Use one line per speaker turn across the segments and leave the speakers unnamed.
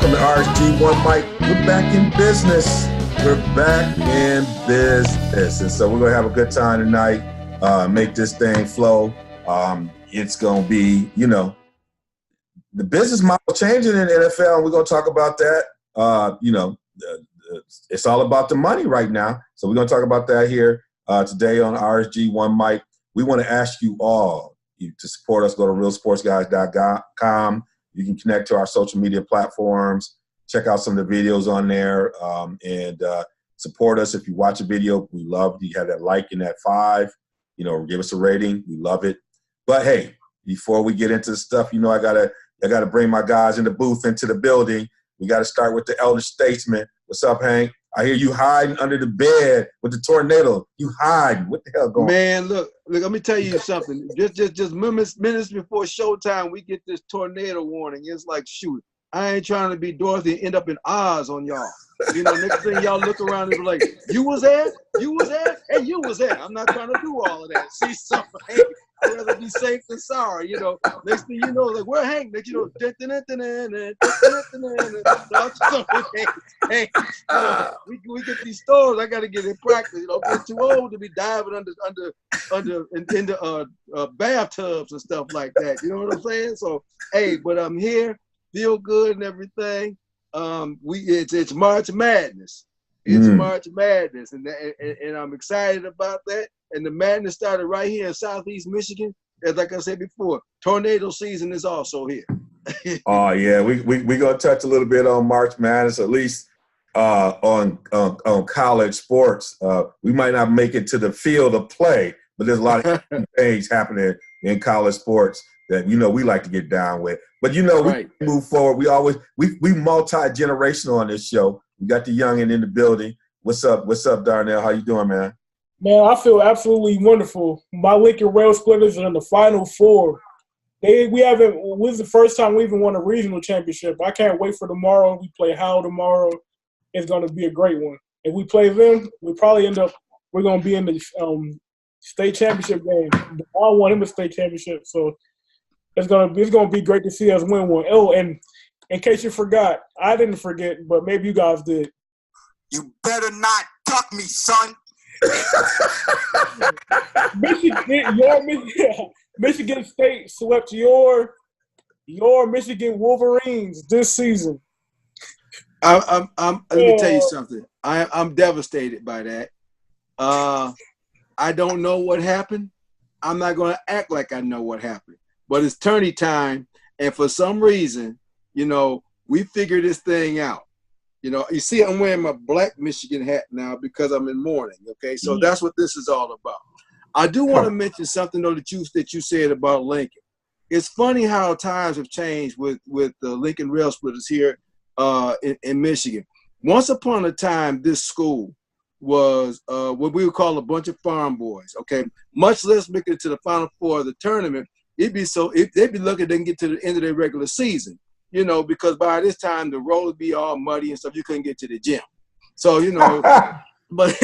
welcome to RSG One Mic. We're back in business. We're back in business. And so we're going to have a good time tonight, make this thing flow. It's going to be, the business model changing in the NFL, and we're going to talk about that. It's all about the money right now. So we're going to talk about that here today on RSG One Mic. We want to ask you all to support us. Go to realsportsguys.com. You can connect to our social media platforms, check out some of the videos on there, and support us. If you watch a video, we love you have that like and that 5. Give us a rating. We love it. But hey, before we get into the stuff, I gotta bring my guys in the booth into the building. We got to start with the elder statesman. What's up, Hank? I hear you hiding under the bed with the tornado. You hiding. What the hell going on?
Man, look, let me tell you something. Just minutes before showtime, we get this tornado warning. It's like, shoot, I ain't trying to be Dorothy and end up in Oz on y'all. Next thing y'all look around and be like, you was there? You was there? Hey, you was there. I'm not trying to do all of that. See something. Hey, I'd rather be safe than sorry, Next thing you know, like, where Hank? Next, hey, we get these stores. I got to get in practice. Get too old to be diving into bathtubs and stuff like that. You know what I'm saying? So, hey, but I'm here, feel good and everything. It's March Madness. It's March Madness, and I'm excited about that. And the madness started right here in Southeast Michigan. And like I said before, tornado season is also here.
Oh yeah, we gonna touch a little bit on March Madness, at least on college sports. We might not make it to the field of play, but there's a lot of things happening in college sports that we like to get down with. But
right.
We move forward. We multi-generational on this show. We got the youngin' in the building. What's up, Darnell? How you doing, man?
Man, I feel absolutely wonderful. My Lincoln Rail Splitters are in the Final Four. This is the first time we even won a regional championship. I can't wait for tomorrow. We play Howell tomorrow. It's going to be a great one. If we play them, we're going to be in the state championship game. I don't want him a state championship, so it's going to be great to see us win one. Oh, and in case you forgot, I didn't forget, but maybe you guys did.
You better not duck me, son.
Michigan State swept your Michigan Wolverines this season.
Let me tell you something. I'm devastated by that. I don't know what happened. I'm not going to act like I know what happened. But it's tourney time, and for some reason, we figured this thing out. You see, I'm wearing my black Michigan hat now because I'm in mourning. Okay, so that's what this is all about. I do want to mention something though that you said about Lincoln. It's funny how times have changed with the Lincoln Rail Splitters here in Michigan. Once upon a time, this school was what we would call a bunch of farm boys. Okay, much less making it to the Final Four of the tournament. They'd be lucky they can get to the end of their regular season. Because by this time the road would be all muddy and stuff, you couldn't get to the gym. So, but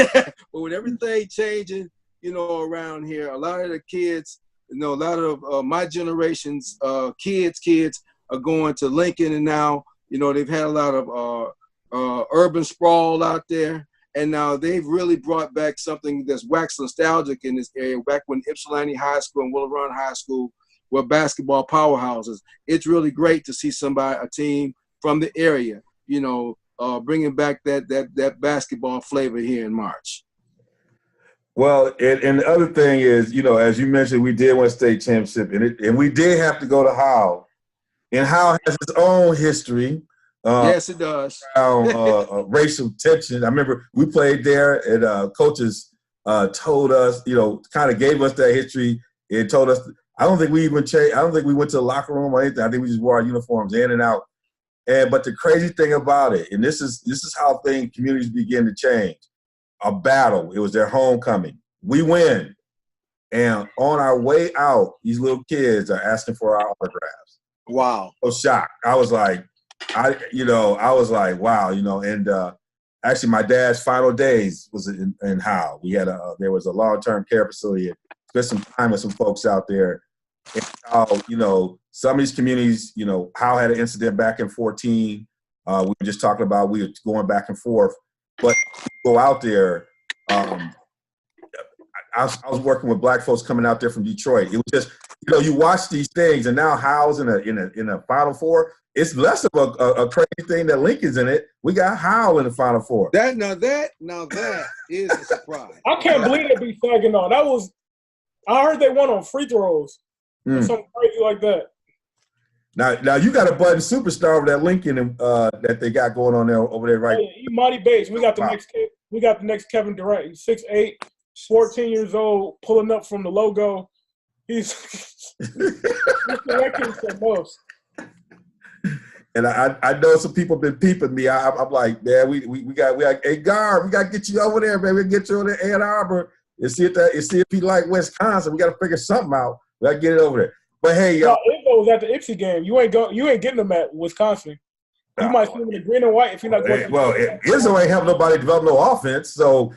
with everything changing, around here, a lot of the kids, a lot of my generation's kids are going to Lincoln, and now, they've had a lot of urban sprawl out there, and now they've really brought back something that's waxed nostalgic in this area, back when Ypsilanti High School and Willow Run High School were basketball powerhouses. It's really great to see a team from the area, bringing back that basketball flavor here in March.
Well, and the other thing is, as you mentioned, we did win a state championship, and we did have to go to Howell. And Howell has its own history.
Yes, it does.
Racial tension. I remember we played there, and coaches told us, kind of gave us that history. It told us. I don't think we even changed. I don't think we went to the locker room or anything. I think we just wore our uniforms in and out. But the crazy thing about it, and this is how communities begin to change. A battle. It was their homecoming. We win, and on our way out, these little kids are asking for our autographs.
Wow!
So shocked. I was like, wow, And actually, my dad's final days was in Howell. We had there was a long-term care facility. Spent some time with some folks out there. And how, some of these communities, Howell had an incident back in 2014 we were just talking about, we were going back and forth, but go out there. I was working with black folks coming out there from Detroit. It was just, you watch these things, and now Howell's in a Final Four. It's less of a crazy thing that Lincoln's in it. We got Howell in the Final Four.
Now that is a surprise.
I can't believe they beat Saginaw. I heard they won on free throws. Something crazy like that.
Now you got a budding superstar over that Lincoln that they got going on there over there, right?
Imani Bates. We got the next kid. We got the next Kevin Durant. He's 6'8", 14 years old, pulling up from the logo. He's connecting the most.
And I know some people been peeping me. I'm like, man, we got hey Gar, we got to get you over there, man. We get you over there Ann Arbor and see if he like Wisconsin. We got to figure something out. We got to get it over there. But hey, y'all.
Izzo was at the Ipsy game. You ain't getting them at Wisconsin. You might see him in the green and white if you're not going.
Well, Izzo ain't helping nobody develop no offense, so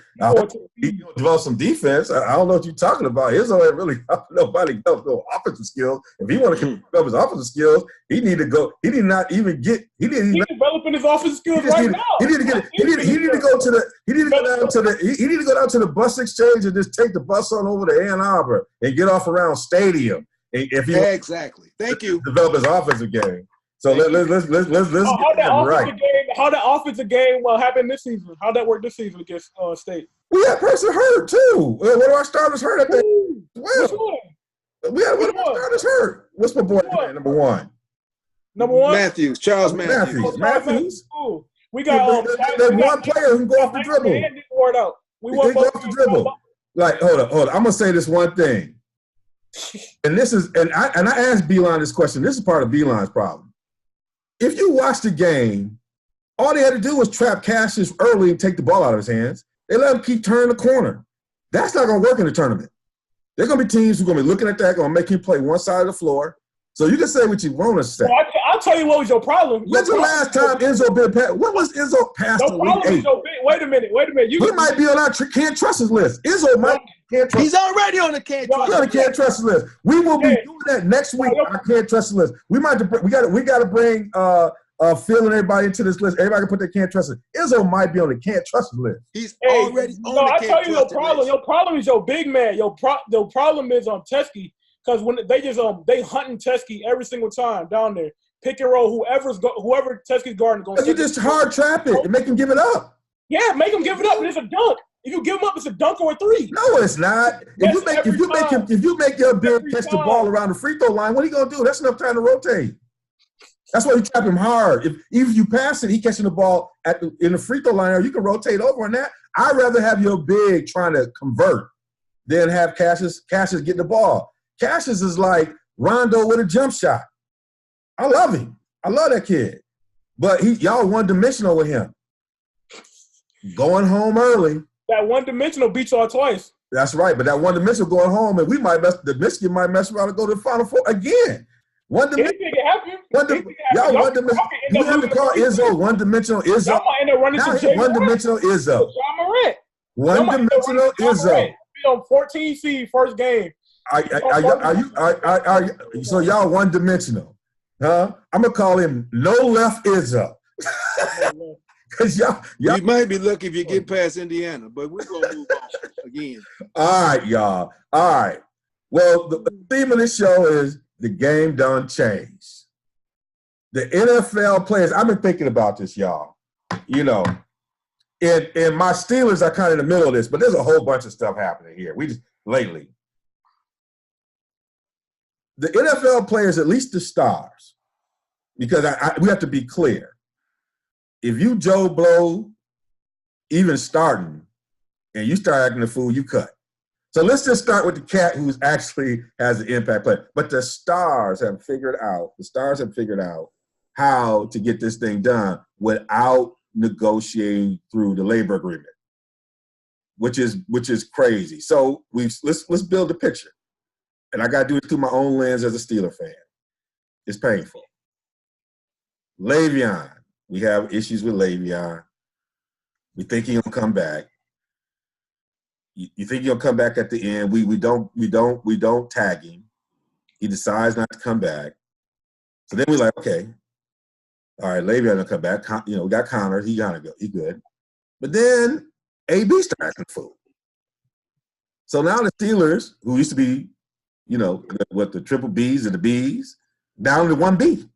he develop some defense. I don't know what you're talking about. Izzo ain't really helping nobody develop no offensive skills. If he want to develop his offensive skills, he need to go. He did not even get. He's
developing his offensive skills right now.
He need to get. He need to go to the. He need to go down to the. He need to go down to the bus exchange and just take the bus on over to Ann Arbor and get off around Stadium. If he
exactly. Thank you.
Develop his offensive game. So let's get that right.
How that offensive game happened this season? How'd that work this season against State?
We had a person hurt too. One of our starters hurt at that. Well, we had one of our starters hurt. What's my boy name? Number one.
Matthews. Charles Matthews.
We got
there's one player who can go off the dribble. We can go off the dribble. Like, hold on. I'm gonna say this one thing. And this is, and I asked Beeline this question. This is part of Beeline's problem. If you watch the game, all they had to do was trap Cassius early and take the ball out of his hands. They let him keep turning the corner. That's not going to work in the tournament. There are going to be teams who are going to be looking at that, going to make him play one side of the floor. So you can say what you want to say.
Well, I'll tell you what was your problem.
When's the last time Izzo been passed? When was Izzo passed the Elite Eight?
Wait a minute.
He might be on our can't trust his list. Izzo might can't trust.
He's already on the can't trust.
He's on the can't trust his list. We will be doing that next week on our can't trust his list. We got to bring Phil and everybody into this list. Everybody can put their can't trust list. Izzo might be on the can't trust his list.
He's already on the can't trust list. I tell you your problem.
Your problem is your big man. Your problem is on Teskey. Because when they hunting Teskey every single time down there, pick and roll, whoever Teskey's guarding goes.
You just hard trap it and make him give it up.
Yeah, make him give it up, and it's a dunk. If you give him up, it's a dunk or a three.
No, it's not. If you make your big catch the ball around the free throw line, what are you gonna do? That's enough time to rotate. That's why you trap him hard. If you pass it, he catching the ball in the free throw line, or you can rotate over on that. I'd rather have your big trying to convert than have Cassius getting the ball. Cassius is like Rondo with a jump shot. I love him. I love that kid. But y'all one-dimensional with him. Going home early.
That one-dimensional beats y'all twice.
That's right. But that one-dimensional going home, and Michigan might mess around and go to the Final Four again. One-dimensional. Y'all one-dimensional. You have to call Izzo one-dimensional Izzo.
Y'all might end up running to Jay
one-dimensional Izzo.
John Morant.
One-dimensional Izzo.
Be on 14 seed first game.
So y'all one-dimensional, huh? I'm gonna call him no left Izzo. Cause y'all
you might be lucky if you get past Indiana, but we're gonna move on again.
All right, y'all. All right. Well, the theme of this show is the game done changed. The NFL players. I've been thinking about this, y'all. And my Steelers are kind of in the middle of this, but there's a whole bunch of stuff happening here. We just lately. The NFL players, at least the stars, because we have to be clear. If you Joe Blow, even starting, and you start acting a fool, you cut. So let's just start with the cat who's actually has an impact play. But the stars have figured out how to get this thing done without negotiating through the labor agreement, which is crazy. So let's build a picture. And I got to do it through my own lens as a Steeler fan. It's painful. Le'Veon, we have issues with Le'Veon. We think he'll come back. You think he'll come back at the end? We don't tag him. He decides not to come back. So then we're like, okay, All right, Le'Veon gonna come back. You know, we got Connor. He gonna go. He good. But then AB started acting a fool. So now the Steelers, who used to be, you know, what the triple Bs and the Bs, down to one B.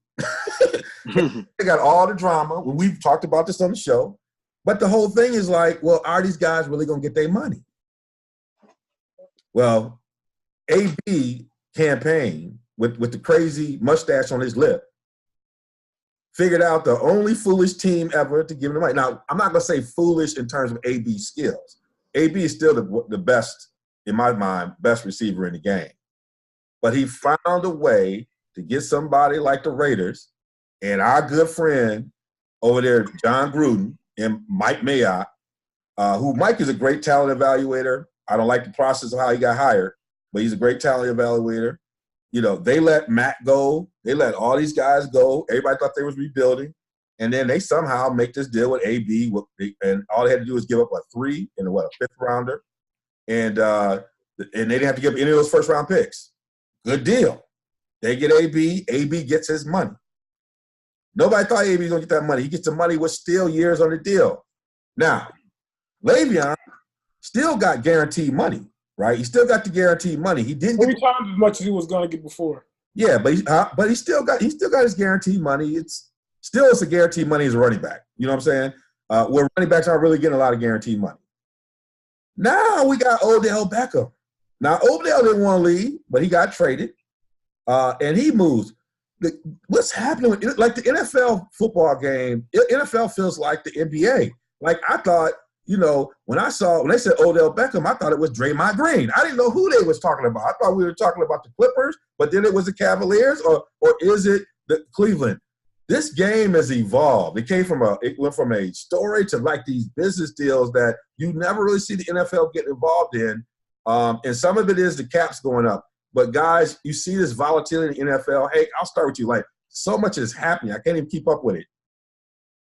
They got all the drama. We've talked about this on the show. But the whole thing is like, well, are these guys really going to get their money? Well, AB campaign with the crazy mustache on his lip figured out the only foolish team ever to give him the money. Now, I'm not going to say foolish in terms of AB's skills. AB is still the best, in my mind, best receiver in the game. But he found a way to get somebody like the Raiders and our good friend over there, John Gruden, and Mike Mayock, who Mike is a great talent evaluator. I don't like the process of how he got hired, but he's a great talent evaluator. You know, they let Matt go. They let all these guys go. Everybody thought they was rebuilding. And then they somehow make this deal with AB, and all they had to do was give up, 3 and a fifth rounder. And they didn't have to give any of those first-round picks. Good deal. They get AB. AB gets his money. Nobody thought AB was going to get that money. He gets the money with still years on the deal. Now, Le'Veon still got guaranteed money, right? He still got the guaranteed money. He didn't get
3 times as much as he was going to get before.
Yeah, but he still got his guaranteed money. It's a guaranteed money as a running back. You know what I'm saying? Where running backs aren't really getting a lot of guaranteed money. Now we got Odell Beckham. Now Odell didn't want to leave, but he got traded, and he moves. What's happening with like the NFL football game? NFL feels like the NBA. Like I thought, you know, when they said Odell Beckham, I thought it was Draymond Green. I didn't know who they was talking about. I thought we were talking about the Clippers, but then it was the Cavaliers, or is it the Cleveland? This game has evolved. It went from a story to like these business deals that you never really see the NFL get involved in. And some of it is the caps going up. But guys, you see this volatility in the NFL. Hey, I'll start with you. Like, so much is happening. I can't even keep up with it.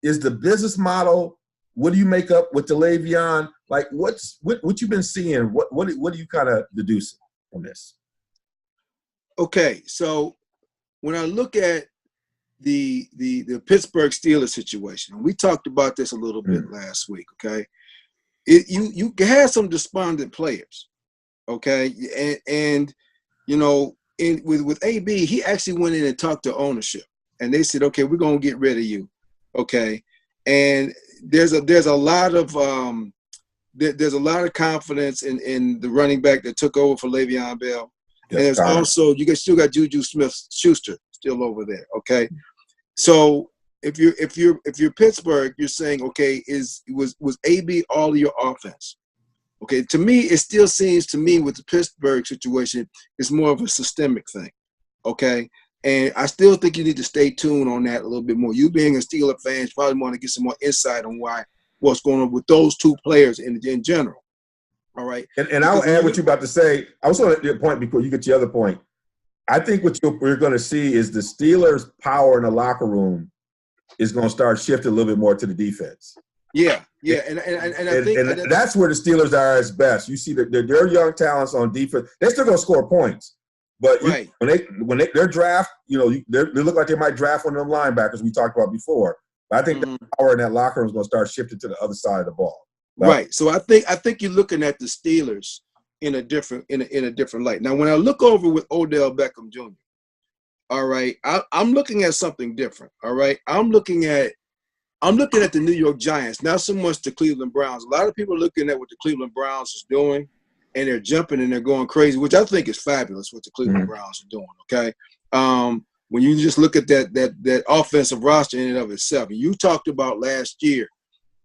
Is the business model, what do you make up with the Le'Veon? Like, what you've been seeing? What do you kind of deduce from this?
Okay, so when I look at the Pittsburgh Steelers situation, and we talked about this a little bit last week, okay? You had some despondent players, okay? And you know, with AB, he actually went in and talked to ownership, and they said, okay, we're gonna get rid of you, okay? And there's a lot of confidence in the running back that took over for Le'Veon Bell, and there's also still got Juju Smith-Schuster still over there, okay? So if you're Pittsburgh, you're saying, okay, was AB all of your offense? Okay, to me, it still seems to me with the Pittsburgh situation, it's more of a systemic thing, okay? And I still think you need to stay tuned on that a little bit more. You being a Steeler fan, you probably want to get some more insight on what's going on with those two players in general, all right?
And I'll add what you're about to say. I was on your point before you get to your other point. I think what we're going to see is the Steelers' power in the locker room is going to start shifting a little bit more to the defense.
Yeah, and I think
that's where the Steelers are at best. You see that their young talents on defense, they're still going to score points, but
right.
when their draft, you know, they look like they might draft one of them linebackers we talked about before. But I think the power in that locker room is going to start shifting to the other side of the ball.
Right. So I think you're looking at the Steelers in a different light. Now, when I look over with Odell Beckham Jr., all right, I'm looking at something different. All right, I'm looking at the New York Giants, not so much the Cleveland Browns. A lot of people are looking at what the Cleveland Browns is doing, and they're jumping and they're going crazy, which I think is fabulous what the Cleveland Browns are doing, okay? When you just look at that offensive roster in and of itself, and you talked about last year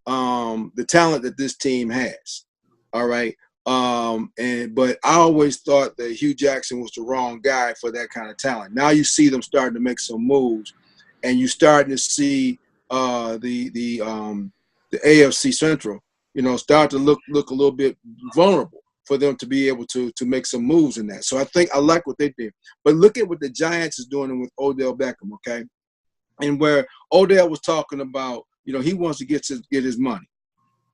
the talent that this team has, all right? But I always thought that Hugh Jackson was the wrong guy for that kind of talent. Now you see them starting to make some moves, and you're starting to see the AFC Central, you know, start to look a little bit vulnerable for them to be able to make some moves in that. So I like what they did. But look at what the Giants is doing with Odell Beckham, okay? And where Odell was talking about, you know, he wants to get his money,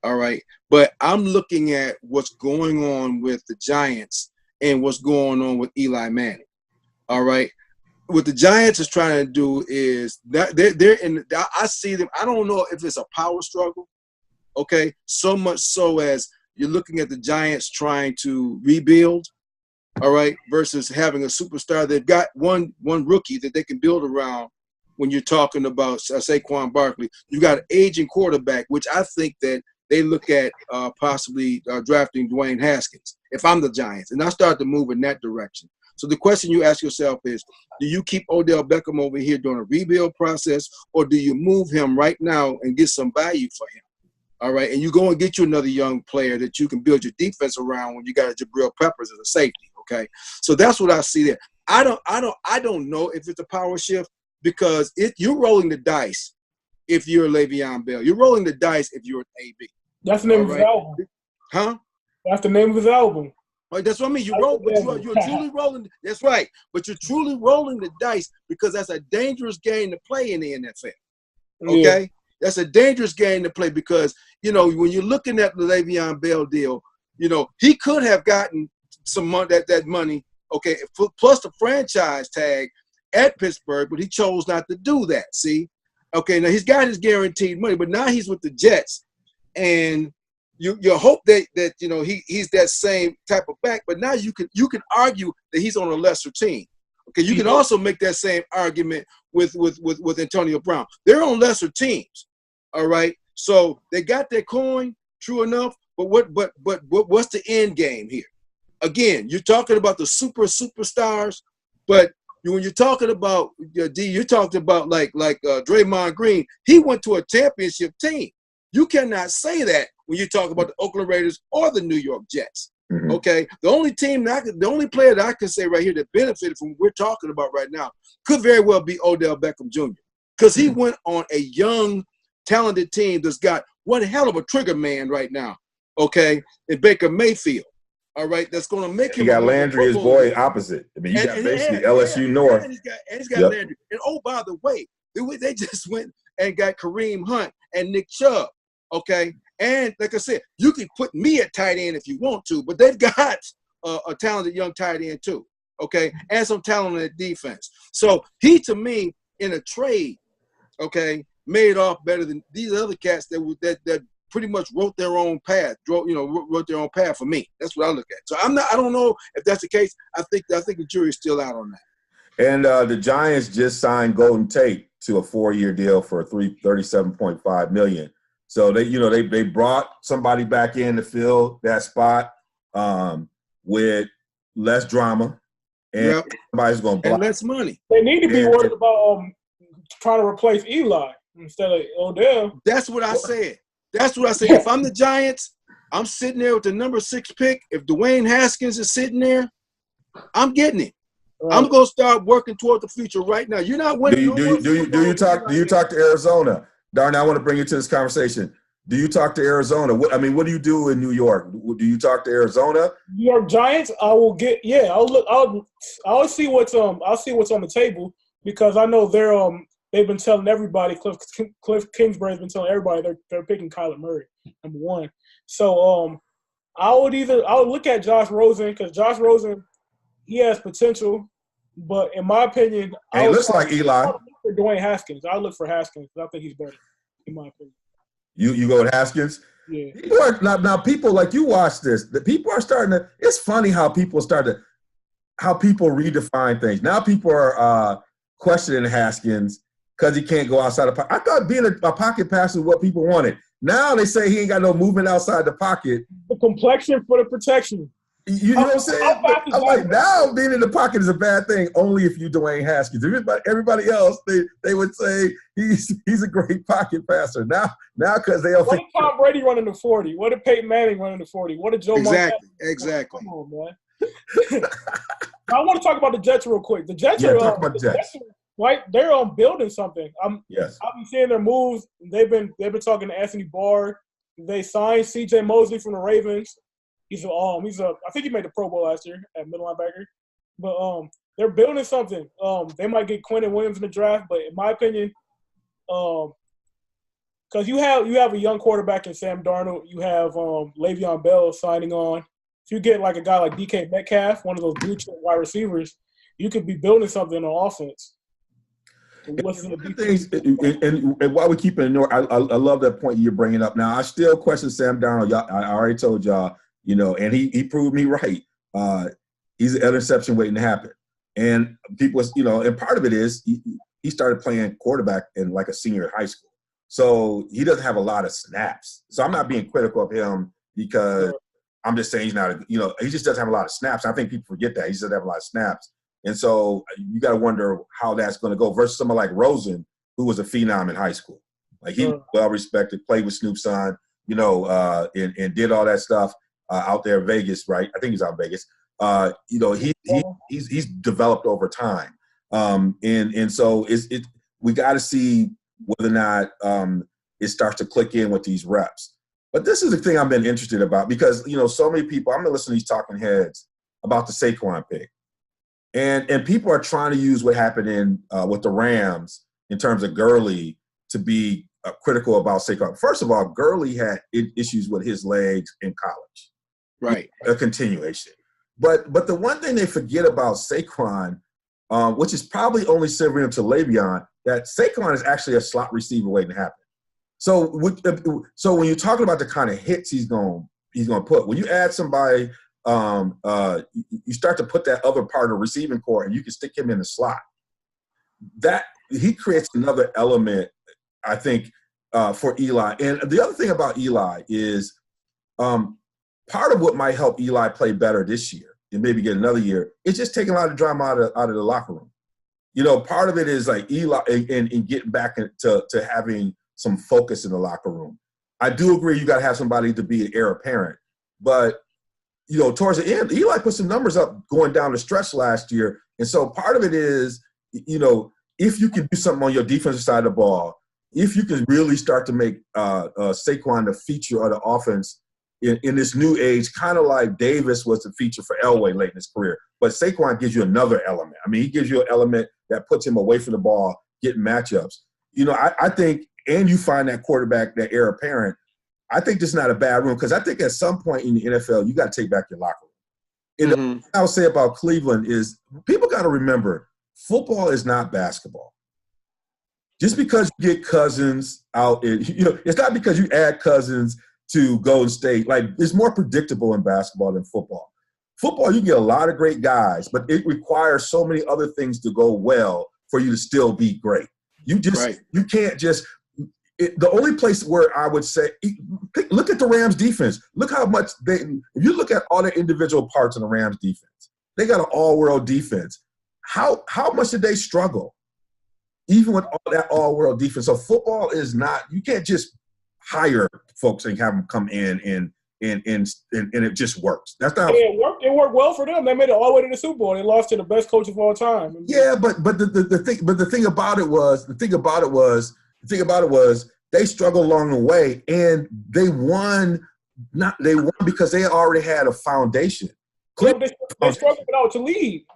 all right? But I'm looking at what's going on with the Giants and what's going on with Eli Manning, all right? what the Giants is trying to do is that they're in. I see them. I don't know if it's a power struggle. Okay, so much so as you're looking at the Giants trying to rebuild. All right, versus having a superstar. They've got one rookie that they can build around. When you're talking about Saquon Barkley, you got an aging quarterback, which I think that they look at possibly drafting Dwayne Haskins. If I'm the Giants, and I start to move in that direction. So the question you ask yourself is, do you keep Odell Beckham over here during a rebuild process, or do you move him right now and get some value for him? All right, and you go and get you another young player that you can build your defense around when you got a Jabril Peppers as a safety. Okay, so that's what I see there. I don't know if it's a power shift. Because you're rolling the dice if you're Le'Veon Bell. You're rolling the dice if you're an AB.
That's the name of his album.
Huh?
That's the name of his album.
Right, that's what I mean. You're truly rolling. That's right. But you're truly rolling the dice because that's a dangerous game to play in the NFL. Okay? Yeah. That's a dangerous game to play because, when you're looking at the Le'Veon Bell deal, he could have gotten some money, that money, okay, plus the franchise tag at Pittsburgh, but he chose not to do that. See, okay, now he's got his guaranteed money, but now he's with the Jets, and you hope that he's that same type of back. But now you can argue that he's on a lesser team. Okay, you can also make that same argument with Antonio Brown. They're on lesser teams. All right, so they got their coin, true enough. But what's the end game here? Again, you're talking about the superstars, but when you're talking about you're talking about like Draymond Green, he went to a championship team. You cannot say that when you talk about the Oakland Raiders or the New York Jets. Mm-hmm. Okay, the only player that I can say right here that benefited from what we're talking about right now could very well be Odell Beckham Jr. because he went on a young, talented team that's got one hell of a trigger man right now. Okay, in Baker Mayfield. All right, that's going to make him.
You got Landry, his boy, opposite. I mean, you got basically LSU North.
And he's got Landry. And oh, by the way, they just went and got Kareem Hunt and Nick Chubb. Okay, and like I said, you can put me at tight end if you want to, but they've got a talented young tight end too. Okay, and some talent at defense. So he, to me, in a trade, okay, made off better than these other cats that pretty much wrote their own path, wrote their own path for me. That's what I look at. So I don't know if that's the case. I think the jury's still out on that.
And the Giants just signed Golden Tate to a 4-year deal for $37.5 million. So they brought somebody back in to fill that spot with less drama, and somebody's going to block.
And less money.
They need to be worried about trying to replace Eli instead of Odell.
That's what I said. That's what I say. If I'm the Giants, I'm sitting there with the number 6 pick. If Dwayne Haskins is sitting there, I'm getting it. Right. I'm gonna start working toward the future right now. You're not winning.
Do you talk to Arizona? Darn, I want to bring you to this conversation. Do you talk to Arizona? What do you do in New York? Do you talk to Arizona?
New York Giants. I will get. Yeah, I'll look. I'll see what's on the table because I know they've been telling everybody. Cliff Kingsbury's been telling everybody they're picking Kyler Murray, number 1. So I would look at Josh Rosen because Josh Rosen, he has potential, but in my opinion,
it looks like Eli.
I would look for Dwayne Haskins. I look for Haskins because I think he's better, in my opinion.
You go with Haskins?
Yeah.
Now people, like, you watch this. The people are starting to. It's funny how people redefine things. Now people are questioning Haskins because he can't go outside the pocket. I thought being a pocket passer was what people wanted. Now they say he ain't got no movement outside the pocket.
The complexion for the protection.
You know what I'm saying? I'm like, now being in the pocket is a bad thing only if you Dwayne Haskins. Everybody else, they would say he's a great pocket passer. Now because they all
think. What did Tom Brady running the 40? What did Peyton Manning running the 40? What did Joe Montana?
Exactly.
Come on, man. I want to talk about the Jets real quick. The Jets are
talk about the Jets.
Right, they're building something.
Yes.
I've been seeing their moves. They've been talking to Anthony Barr. They signed C.J. Mosley from the Ravens. I think he made the Pro Bowl last year at middle linebacker. But they're building something. They might get Quentin Williams in the draft, but in my opinion, because you have a young quarterback in Sam Darnold, you have Le'Veon Bell signing on. If you get like a guy like DK Metcalf, one of those blue chip wide receivers, you could be building something on offense.
One of the things, and while we keep it in order, I love that point you're bringing up. Now, I still question Sam Darnold. I already told y'all, and he proved me right. He's an interception waiting to happen. And people, and part of it is he started playing quarterback in like a senior in high school. So he doesn't have a lot of snaps. So I'm not being critical of him because I'm just saying he's not, he just doesn't have a lot of snaps. I think people forget that. He just doesn't have a lot of snaps. And so you got to wonder how that's going to go versus someone like Rosen, who was a phenom in high school. Like he was well-respected, played with Snoop's son, and did all that stuff out there in Vegas, right? I think he's out in Vegas. He's developed over time. And so we got to see whether or not it starts to click in with these reps. But this is the thing I've been interested about because, so many people, I'm going to listen to these talking heads about the Saquon pick. And people are trying to use what happened with the Rams in terms of Gurley to be critical about Saquon. First of all, Gurley had issues with his legs in college.
Right.
A continuation. But the one thing they forget about Saquon, which is probably only similar to Le'Veon, that Saquon is actually a slot receiver waiting to happen. So when you're talking about the kind of hits he's going to put, when you add somebody – you start to put that other part of the receiving core and you can stick him in the slot. That he creates another element, I think, for Eli. And the other thing about Eli is part of what might help Eli play better this year and maybe get another year is just taking a lot of drama out of the locker room. Part of it is like Eli and getting back to having some focus in the locker room. I do agree you got to have somebody to be an heir apparent, but towards the end, Eli put some numbers up going down the stretch last year. And so part of it is, if you can do something on your defensive side of the ball, if you can really start to make Saquon the feature of the offense in this new age, kind of like Davis was the feature for Elway late in his career. But Saquon gives you another element. I mean, he gives you an element that puts him away from the ball, getting matchups. I think, and you find that quarterback, that heir apparent, I think this is not a bad room because I think at some point in the NFL, you got to take back your locker room. And the thing I'll say about Cleveland is people got to remember football is not basketball. Just because you get Cousins out, it's not because you add Cousins to Golden State. Like, it's more predictable in basketball than football. Football, you get a lot of great guys, but it requires so many other things to go well for you to still be great. You can't just – the only place where I would say, look at the Rams defense. Look how much if you look at all the individual parts of the Rams defense, they got an all-world defense. How much did they struggle, even with all that all-world defense? So football is not, you can't just hire folks and have them come in and it just works. That's not.
It worked well for them. They made it all the way to the Super Bowl. They lost to the best coach of all time.
Yeah, but the thing about it was they struggled along the way, and they won. They won because they already had a foundation.
They struggled to lead.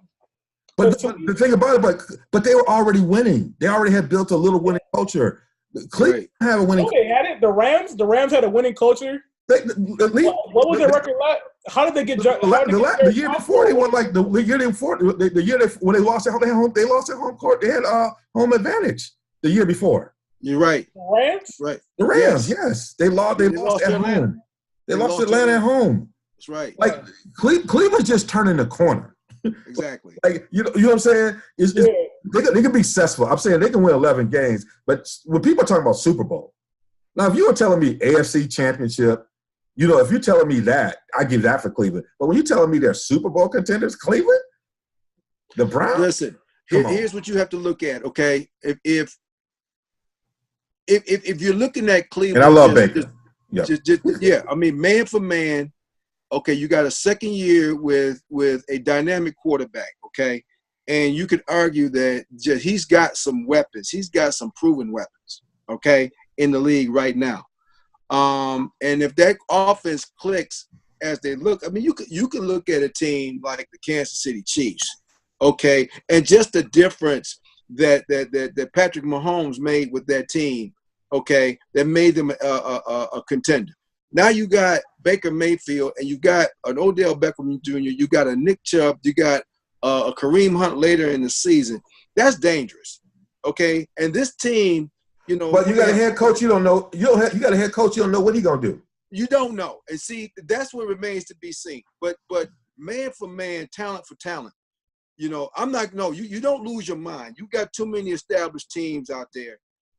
But the thing about it, but they were already winning. They already had built a little winning culture. Cleveland had a winning.
They had it. The Rams had a winning culture.
What
was their record? How did they get?
The year before they won, like the year before, when they lost at home, they lost at home court. They had home advantage the year before.
You're right.
The Rams?
Right.
The Rams, yes. They lost at home. They lost Atlanta at home.
That's right.
Like, Cleveland's just turning the corner.
Exactly.
Like, you know what I'm saying? They can be successful. I'm saying they can win 11 games. But when people are talking about Super Bowl, now if you were telling me AFC Championship, if you're telling me that, I give that for Cleveland. But when you're telling me they're Super Bowl contenders, Cleveland, the Browns?
Listen, here's what you have to look at, okay? If you're looking at Cleveland,
and I love Baker.
I mean, man for man, okay, you got a second year with a dynamic quarterback, okay, and you could argue that he's got some weapons, he's got some proven weapons, okay, in the league right now, and if that offense clicks as they look, I mean, you could look at a team like the Kansas City Chiefs, okay, and just the difference that Patrick Mahomes made with that team, okay, that made them a contender. Now you got Baker Mayfield and you got an Odell Beckham Jr., you got a Nick Chubb, you got a Kareem Hunt later in the season, that's dangerous. Okay, and this team, you know,
but you got a head coach you don't know. You got a head coach you don't know what he gonna do.
You don't know, and see, that's what remains to be seen. But man for man, talent for talent, you know, you don't lose your mind. You got too many established teams out there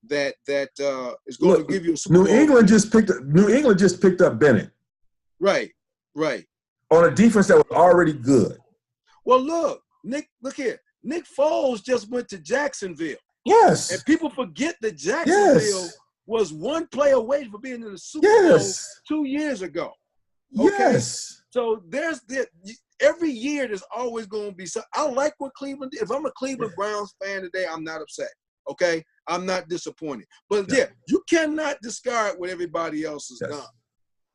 that is going to give you a Super Bowl.
New England just picked up Bennett.
Right.
On a defense that was already good.
Well, look here. Nick Foles just went to Jacksonville.
Yes.
And people forget that Jacksonville was one play away from being in the Super Bowl 2 years ago. Okay?
Yes.
So every year there's always going to be something. I like what Cleveland did. If I'm a Cleveland Browns fan today, I'm not upset. Okay? I'm not disappointed. But you cannot discard what everybody else has done.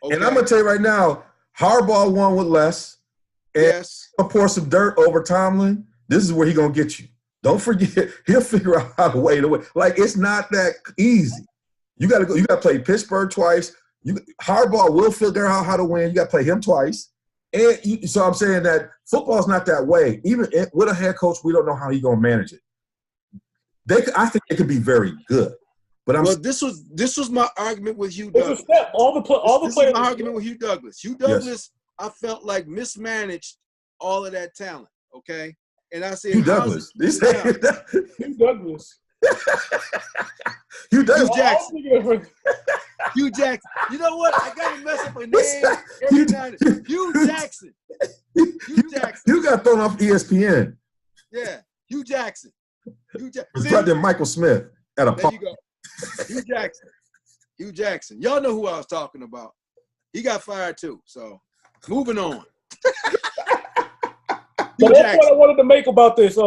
Okay?
And I'm going to tell you right now, Harbaugh won with less. And I'll pour some dirt over Tomlin. This is where he's going to get you. Don't forget, he'll figure out how to wait away. Like, it's not that easy. You got to go. You got to play Pittsburgh twice. Harbaugh will figure out how to win. You got to play him twice. And so I'm saying that football's not that way. Even with a head coach, we don't know how he's going to manage it. I think it could be very good. But
this was my argument with Hugh Douglas.
All the players.
This is my argument with Hugh Douglas. Hugh Douglas, I felt like mismanaged all of that talent. Okay. And I said,
Hugh Douglas.
Hugh Douglas.
Hugh Jackson.
Hugh Jackson. You know what? I got to mess up a name every time. Hugh Jackson. Hugh Jackson.
You got thrown off ESPN.
Yeah. Hugh Jackson.
It's brother Michael Smith at a
There you go. Hugh Jackson. Y'all know who I was talking about. He got fired too. So moving on.
But that's what I wanted to make about this.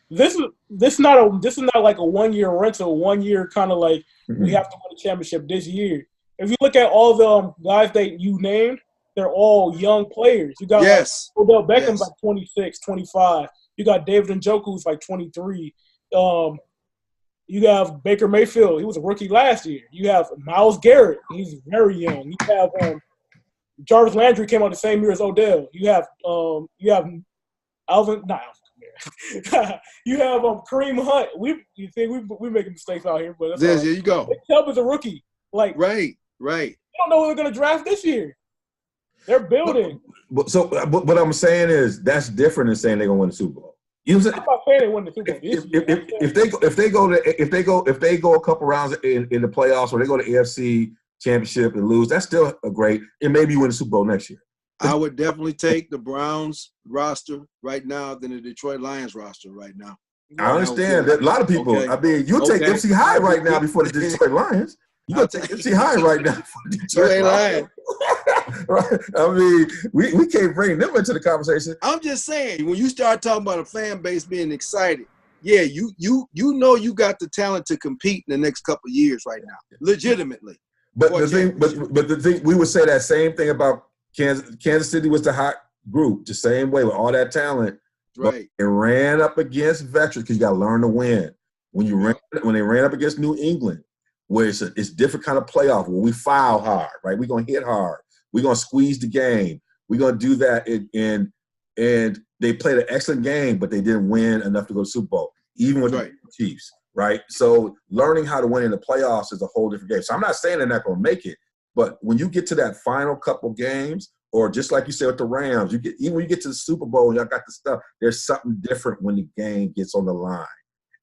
This is not like a 1 year rental, 1 year kind of like we have to win a championship this year. If you look at all the guys that you named, they're all young players. You got Odell Beckham's like 26, 25. You got David Njoku who's like 23. You have Baker Mayfield. He was a rookie last year. You have Myles Garrett. He's very young. You have Jarvis Landry came out the same year as Odell. You have Alvin. Not Alvin. You have Kareem Hunt. We making mistakes out here, but
there you go.
Nick Chubb is a rookie. Like
right.
You don't know who they're going to draft this year. They're building.
But what I'm saying is that's different than saying they're going to win the Super Bowl. You know what I'm saying?
I'm not saying they win the Super Bowl.
If they go a couple rounds in the playoffs or they go to the AFC Championship and lose, that's still a great. And maybe you win the Super Bowl next year.
I would definitely take the Browns roster right now than the Detroit Lions roster right now.
I understand that a lot of people.
Okay.
I mean, you take MC High right now before the Detroit Lions. You gonna take MC High right now for the Detroit
You ain't
Lions. Right? I mean, we can't bring them into the conversation.
I'm just saying, when you start talking about a fan base being excited, yeah, you know you got the talent to compete in the next couple of years right now, legitimately.
But the thing, we would say that same thing about Kansas City was the hot group, the same way with all that talent.
Right.
It ran up against veterans because you got to learn to win. When they ran up against New England, where it's different kind of playoff where we foul hard, right? We're gonna hit hard. We're gonna squeeze the game. We're gonna do that, and they played an excellent game, but they didn't win enough to go to Super Bowl, even with the Chiefs, right? So learning how to win in the playoffs is a whole different game. So I'm not saying they're not gonna make it, but when you get to that final couple games, or just like you said with the Rams, even when you get to the Super Bowl and y'all got the stuff, there's something different when the game gets on the line.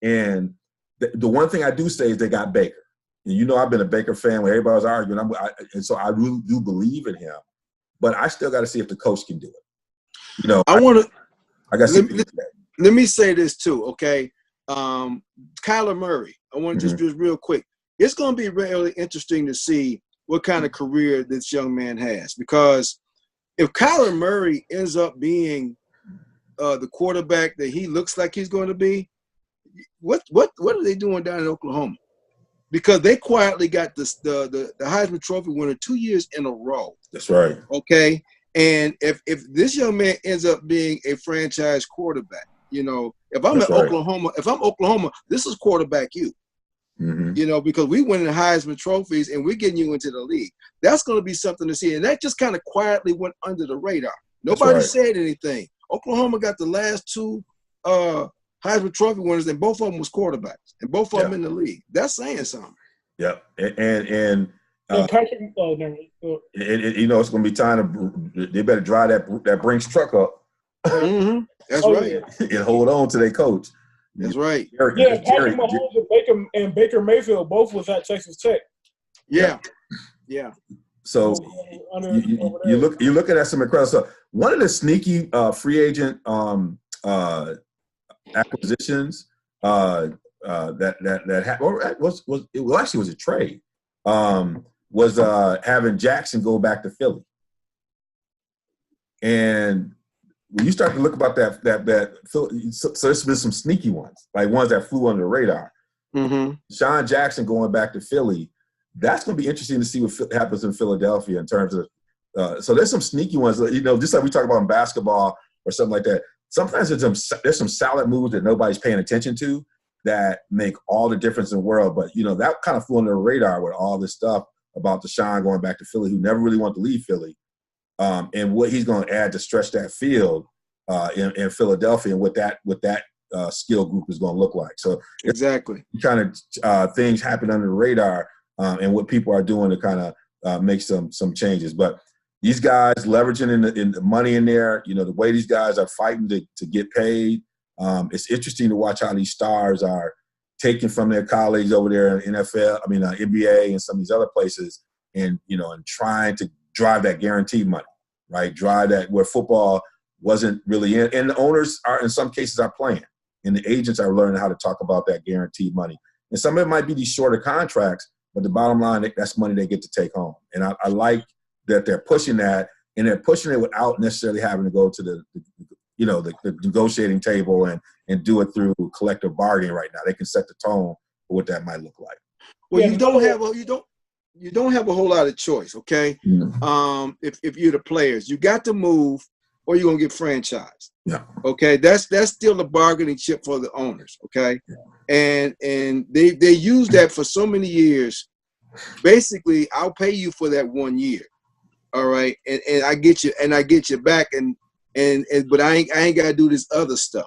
And the one thing I do say is they got Baker. And you know I've been a Baker fan when everybody was arguing, and so I really do believe in him. But I still got to see if the coach can do it. You know, I got to
let me say this too, okay? Kyler Murray, I want to just real quick. It's going to be really interesting to see what kind of career this young man has, because if Kyler Murray ends up being the quarterback that he looks like he's going to be, what are they doing down in Oklahoma? Because they quietly got the Heisman Trophy winner 2 years in a row.
That's right.
Okay, and if this young man ends up being a franchise quarterback, you know, if I'm Oklahoma, this is quarterback you.
Mm-hmm.
You know, because we winning Heisman trophies and we're getting you into the league. That's going to be something to see. And that just kind of quietly went under the radar. Nobody said anything. Oklahoma got the last two Heisman Trophy winners, and both of them was quarterbacks, and both of them
Yeah.
in the league. That's saying something.
Yep. And
Patrick,
you know, it's going to be time to. They better drive that Brinks truck up
Mm-hmm. That's
Oh,
right.
yeah.
and hold on to their coach.
That's right.
Yeah, Patrick Mahomes and Baker Mayfield both was at Texas Tech.
Yeah.
So you looking at some incredible stuff. One of the sneaky free agent acquisitions that happened, or actually was a trade. Was having Jackson go back to Philly, and when you start to look about that, so there's been some sneaky ones, like ones that flew under the radar.
Mm-hmm.
Sean Jackson going back to Philly, that's going to be interesting to see what happens in Philadelphia in terms of. So there's some sneaky ones, you know, just like we talk about in basketball or something like that. Sometimes there's some solid moves that nobody's paying attention to that make all the difference in the world. But you know, that kind of flew under the radar with all this stuff about Deshaun going back to Philly, who never really wanted to leave Philly, and what he's going to add to stretch that field in Philadelphia, and what that skill group is going to look like. So
exactly,
kind of things happen under the radar, and what people are doing to kind of make some changes. But these guys leveraging in the money in there, you know, the way these guys are fighting to get paid. It's interesting to watch how these stars are taken from their colleagues over there in NFL, NBA and some of these other places, and, you know, and trying to drive that guaranteed money, right? Drive that where football wasn't really in. And the owners are, in some cases, are playing. And the agents are learning how to talk about that guaranteed money. And some of it might be these shorter contracts, but the bottom line, that's money they get to take home. And I like that they're pushing that, and they're pushing it without necessarily having to go to the negotiating table and do it through collective bargaining right now. They can set the tone for what that might look like.
Well, you don't have a whole lot of choice, okay? Mm-hmm. If you're the players, you got to move or you're gonna get franchised.
Yeah.
Okay. That's still the bargaining chip for the owners, okay? Yeah. And they use that for so many years. Basically, I'll pay you for that 1 year. All right. And I get you back but I ain't gotta do this other stuff.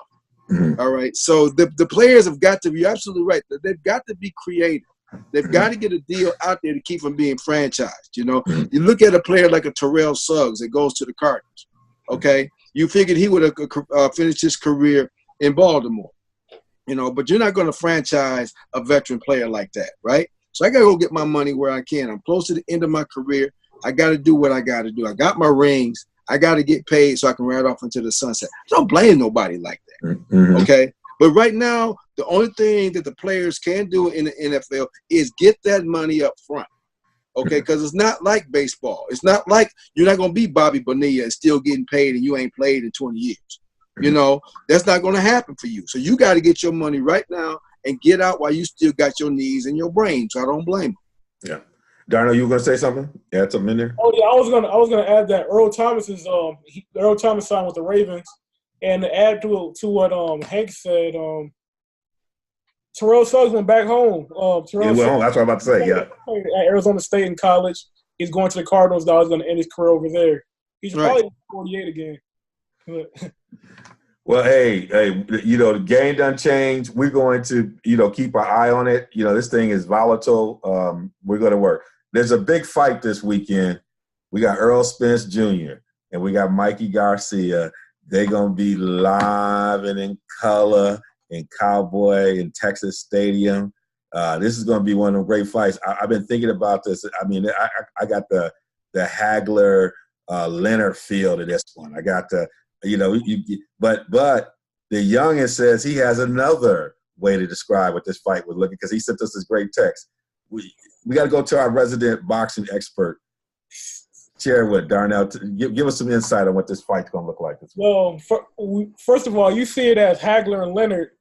Mm-hmm. All right. So the players have got to be absolutely right. They've got to be creative. They've got to get a deal out there to keep them being franchised. You know, you look at a player like a Terrell Suggs that goes to the Cardinals. Okay. You figured he would have finished his career in Baltimore, you know, but you're not going to franchise a veteran player like that. Right. So I got to go get my money where I can. I'm close to the end of my career. I got to do what I got to do. I got my rings. I got to get paid so I can ride off into the sunset. I don't blame nobody like that. Mm-hmm. Okay. But right now, the only thing that the players can do in the NFL is get that money up front. Okay. Because it's not like baseball. It's not like you're not going to be Bobby Bonilla and still getting paid and you ain't played in 20 years. You know, that's not going to happen for you. So you got to get your money right now and get out while you still got your knees and your brain. So I don't blame them.
Yeah. Darno, you were gonna say something? Add something in there?
Oh yeah, I was gonna add that Earl Thomas signed with the Ravens, and to add to what Hank said, Terrell Suggs went back home.
That's what I'm about to say. Yeah,
at Arizona State in college, he's going to the Cardinals. Now he's going to end his career over there. He's probably 48 again.
Well, hey, you know, the game done changed. We're going to, you know, keep our eye on it. You know, this thing is volatile. We're going to work. There's a big fight this weekend. We got Earl Spence Jr. and we got Mikey Garcia. They're going to be live and in color in Cowboy in Texas Stadium. This is going to be one of the great fights. I've been thinking about this. I mean, I got the Hagler Leonard feel to this one. I got the, you know, but the youngest says he has another way to describe what this fight was looking, because he sent us this great text. We got to go to our resident boxing expert. Share with Darnell. Give us some insight on what this fight's going to look like.
Well, first of all, you see it as Hagler and Leonard,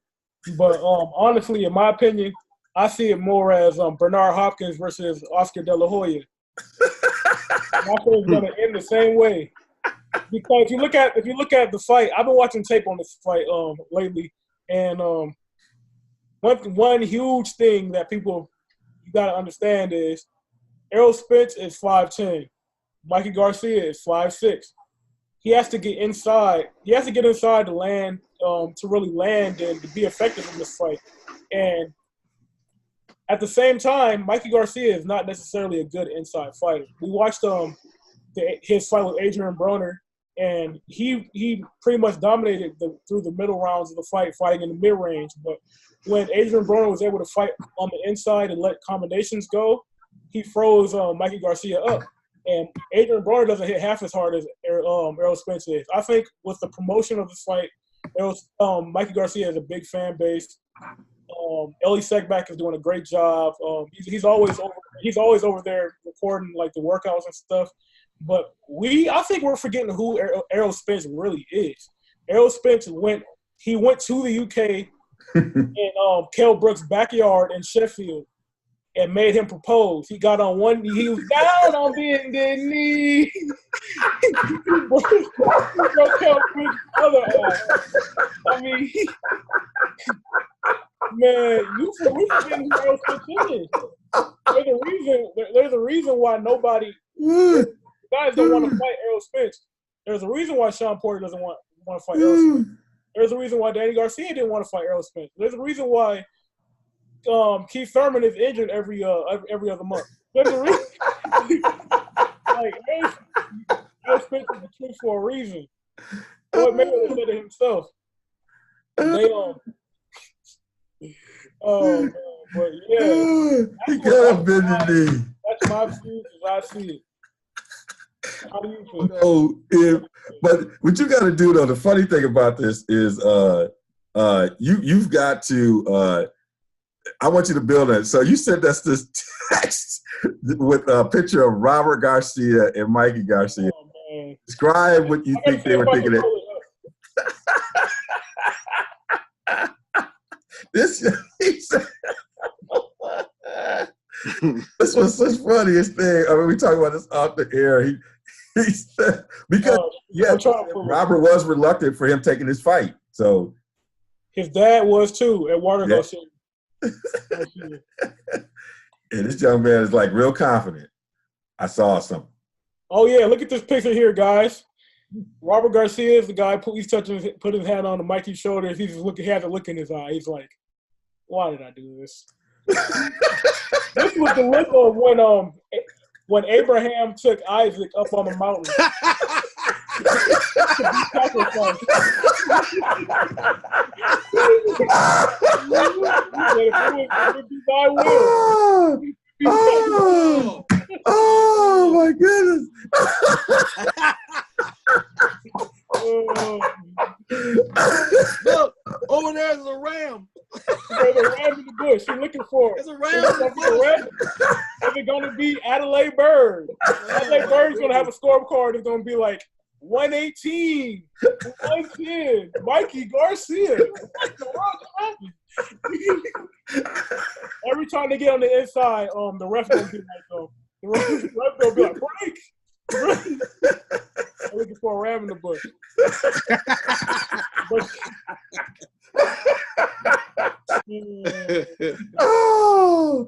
but honestly, in my opinion, I see it more as Bernard Hopkins versus Oscar De La Hoya. I think it's going to end the same way, because if you look at the fight, I've been watching tape on this fight lately, and one huge thing that people you got to understand is Errol Spence is 5'10", Mikey Garcia is 5'6". he has to get inside. He has to get inside to land, to really land and to be effective in this fight. And at the same time, Mikey Garcia is not necessarily a good inside fighter. We watched his fight with Adrian Broner, and he pretty much dominated through the middle rounds of the fight, fighting in the mid range. But when Adrian Broner was able to fight on the inside and let combinations go, he froze Mikey Garcia up. And Adrian Broner doesn't hit half as hard as Errol Spence is. I think with the promotion of this fight, Mikey Garcia has a big fan base. Ellie Segback is doing a great job. He's always over there recording like the workouts and stuff. But I think we're forgetting who Errol Spence really is. Errol Spence went to the UK in Kell Brook's backyard in Sheffield and made him propose. He got on one knee. He was down on bended knee. He broke Kell Brook's other eye. I mean, man, we forgetting who Errol Spence is. There's a reason why nobody guys don't want to fight Errol Spence. There's a reason why Sean Porter doesn't want to fight Errol Spence. There's a reason why Danny Garcia didn't want to fight Errol Spence. There's a reason why Keith Thurman is injured every other month. There's a reason. Like Errol Spence is the truth for a reason. Floyd Mayweather said it himself. But yeah,
he got a bended knee.
That's my view as I see it. How do you feel?
But what you got to do though, the funny thing about this is, you've got to. I want you to build it. So you sent us this text with a picture of Robert Garcia and Mikey Garcia.
Oh, man.
Describe what you think they were thinking. This was such funniest thing. I mean, we talk about this off the air. He said, because Robert was reluctant for him taking this fight. So
his dad was too, Eduardo Garcia.
And this young man is like real confident. I saw something.
Oh yeah, look at this picture here, guys. Robert Garcia is the guy. Put his hand on Mikey's shoulders. He had a look in his eye. He's like, "Why did I do this?" This was the look of when Abraham took Isaac up on the mountain.
Oh my goodness.
Look, over there's a ram.
There's a ram in the bush. You're looking for it.
There's a ram in the bush.
Is it going to be Adelaide Bird? Adelaide Bird's going to have a scorecard. It's going to be like 118, 110, Mikey Garcia. What the fuck happened? Every time they get on the inside, the ref going to be like, the ref going to be like, break. I'm looking for a ram in the bush.
Oh,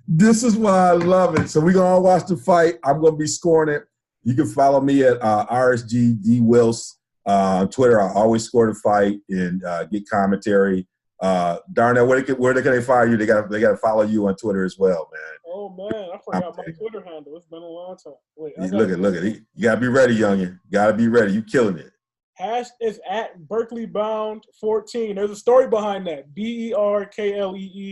this is why I love it. So we're going to watch the fight. I'm going to be scoring it. You can follow me at RSG D Wills on Twitter. I always score the fight and get commentary. Darnell, where can they follow you? They got to follow you on Twitter as well, man.
Oh man, I forgot my Twitter handle. It's been a long time. Wait,
look at it. You gotta be ready, youngin. You gotta be ready. You killing it.
Hash is at Berkeley Bound 14. There's a story behind that. BERKLEE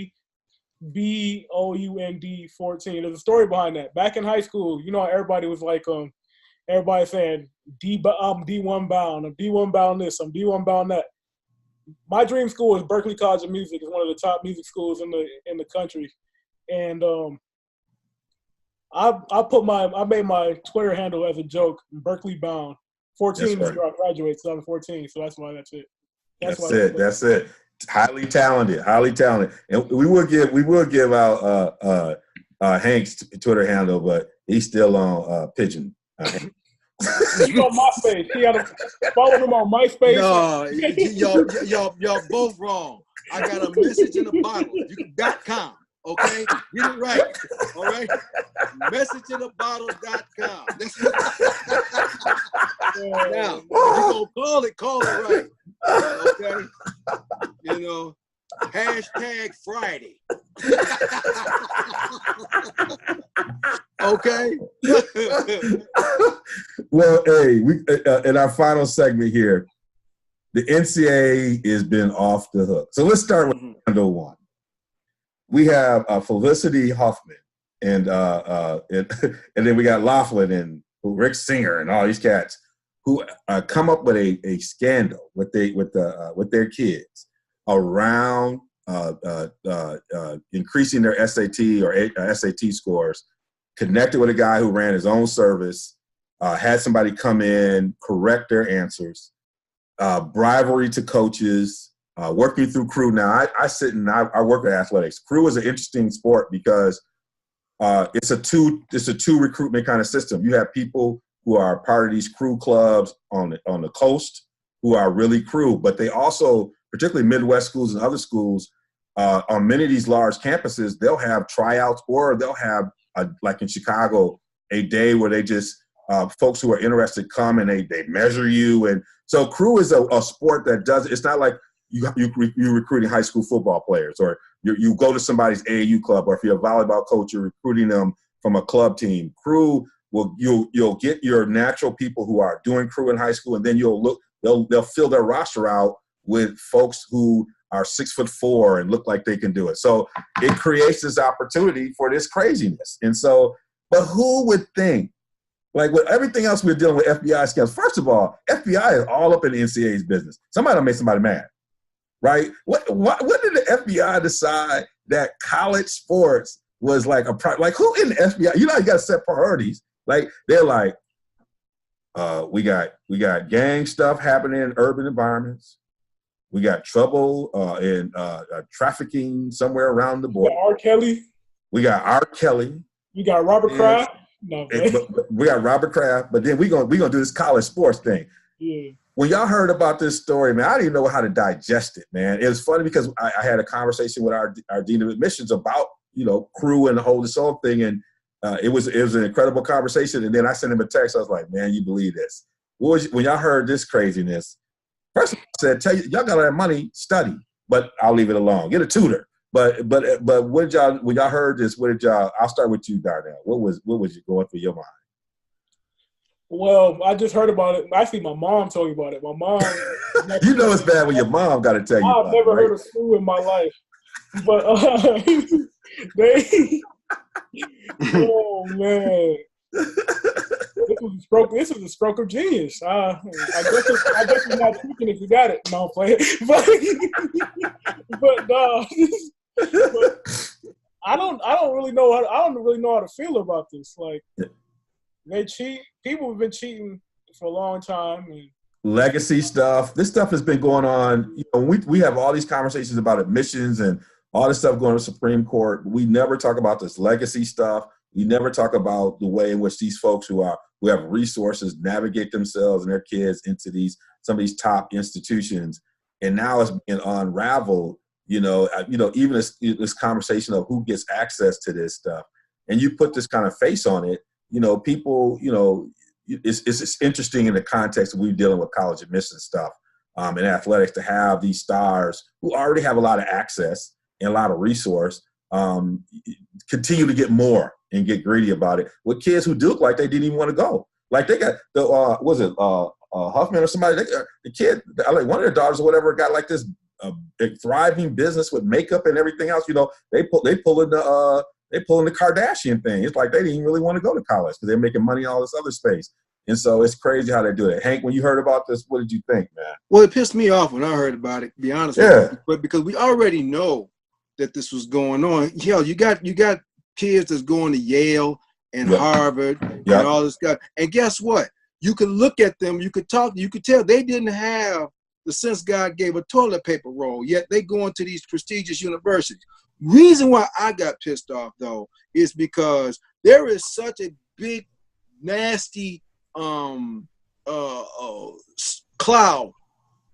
BOUND 14. There's a story behind that. Back in high school, you know, everybody was like, everybody saying I'm D1 bound. I'm D1 bound this. I'm D1 bound that. My dream school is Berkeley College of Music. It's one of the top music schools in the country, and I made my Twitter handle as a joke. Berkeley Bound 14 is where I graduated 2014, so that's why that's it.
That's it. Highly talented, and we will give out Hank's Twitter handle, but he's still on Pigeon.
He's on MySpace. You gotta follow him on MySpace.
No, y'all both wrong. I got a message in a bottle. .com. Okay? Get it right. All right? Messageinabottle.com. Now, if you're going to call it right. Okay? You know, hashtag Friday. Okay?
Well, hey, we in our final segment here, the NCAA has been off the hook. So let's start with number one. We have Felicity Huffman, and then we got Laughlin and Rick Singer and all these cats who come up with a scandal with their kids around increasing their SAT or SAT scores. Connected with a guy who ran his own service, had somebody come in, correct their answers, bribery to coaches, working through crew. Now, I work with athletics. Crew is an interesting sport because it's a two recruitment kind of system. You have people who are part of these crew clubs on the coast who are really crew, but they also, particularly Midwest schools and other schools, on many of these large campuses, they'll have tryouts or they'll have, like in Chicago, a day where they just folks who are interested come and they measure you. And so crew is a sport that it's not like you're recruiting high school football players, or you go to somebody's AAU club, or if you're a volleyball coach, you're recruiting them from a club team. Crew you'll get your natural people who are doing crew in high school, and then they'll fill their roster out with folks who are 6'4" and look like they can do it. So it creates this opportunity for this craziness. And so, but who would think, like with everything else we're dealing with FBI scams, first of all, FBI is all up in the NCAA's business. Somebody will make somebody mad, right? What did the FBI decide that college sports was like like who in the FBI? You got to set priorities. Like they're like, we got gang stuff happening in urban environments. We got trouble in trafficking somewhere around the border.
R. Kelly.
We got R. Kelly.
You got Robert Kraft. No,
we got Robert Kraft. But then we gonna do this college sports thing.
Yeah.
When y'all heard about this story, man, I didn't even know how to digest it, man. It was funny because I had a conversation with our dean of admissions about crew and the whole this whole thing, and it was an incredible conversation. And then I sent him a text. I was like, man, you believe this? When y'all heard this craziness? First of all, I said, y'all got all that money, study, but I'll leave it alone. Get a tutor. But when y'all heard this, I'll start with you, Darnell. What was going through your mind?
Well, I just heard about it. Actually, my mom told me about it. My mom.
You know it's bad when your mom got to tell you.
I've never heard of school in my life, but they. Oh man. This was a stroke of genius. I guess it's not tweaking if you got it. No, I'm playing. But I don't really know how to feel about this. Like they cheat. People have been cheating for a long time. And
legacy stuff. This stuff has been going on. We have all these conversations about admissions and all this stuff going to the Supreme Court. We never talk about this legacy stuff. We never talk about the way in which these folks who have resources navigate themselves and their kids into some of these top institutions. And now it's being unraveled, even this conversation of who gets access to this stuff. And you put this kind of face on it, people, it's interesting in the context of we dealing with college admission stuff and athletics to have these stars who already have a lot of access and a lot of resource continue to get more and get greedy about it with kids who do look like they didn't even want to go. Like they got the Huffman or somebody, the kid, like one of their daughters or whatever, got like this thriving business with makeup and everything else. They pull in the Kardashian thing. It's like they didn't even really want to go to college because they're making money in all this other space. And so it's crazy how they do it. Hank, when you heard about this, what did you think, man?
Well, it pissed me off when I heard about it, to be honest with you. But because we already know that this was going on. Hell, you got kids that's going to Yale and Harvard and all this stuff. And guess what? You could look at them, you could talk, you could tell they didn't have the sense God gave a toilet paper roll, yet they go into these prestigious universities. Reason why I got pissed off, though, is because there is such a big, nasty cloud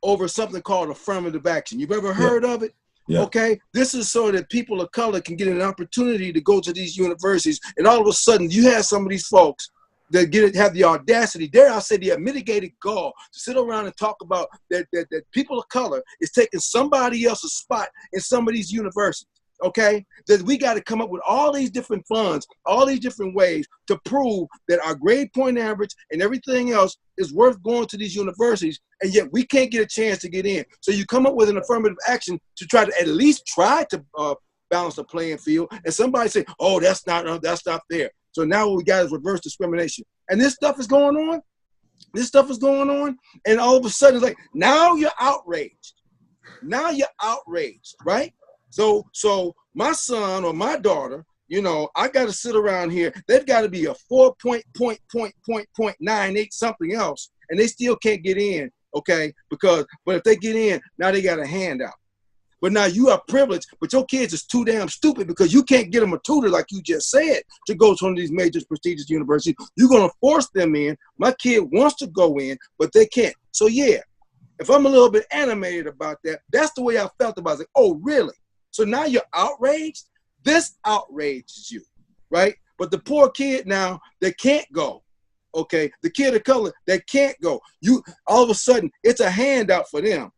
over something called affirmative action. You've ever heard of it?
Yeah.
Okay, this is so that people of color can get an opportunity to go to these universities, and all of a sudden you have some of these folks that have the audacity, dare I say, the mitigated gall to sit around and talk about that people of color is taking somebody else's spot in some of these universities. Okay, that we got to come up with all these different funds, all these different ways to prove that our grade point average and everything else is worth going to these universities, and yet we can't get a chance to get in. So you come up with an affirmative action to try to at least try to balance the playing field, and somebody say, "Oh, that's not fair." So now what we got is reverse discrimination, and this stuff is going on. This stuff is going on, and all of a sudden it's like, now you're outraged. Now you're outraged, right? So my son or my daughter, you know, I got to sit around here. They've got to be a 4.98 something else, and they still can't get in. Okay, but if they get in, now they got a handout. But now you are privileged, but your kids is too damn stupid because you can't get them a tutor like you just said to go to one of these major prestigious universities. You're gonna force them in. My kid wants to go in, but they can't. So yeah, if I'm a little bit animated about that, that's the way I felt about it. Like, oh, really? So now you're outraged? This outrages you, right? But the poor kid now, they can't go, okay? The kid of color, they can't go. All of a sudden, it's a handout for them.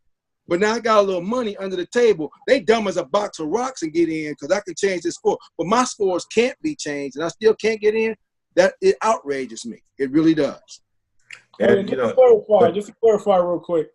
But now I got a little money under the table. They dumb as a box of rocks and get in because I can change this score. But my scores can't be changed, and I still can't get in. That it outrages me. It really does.
And just to clarify real quick,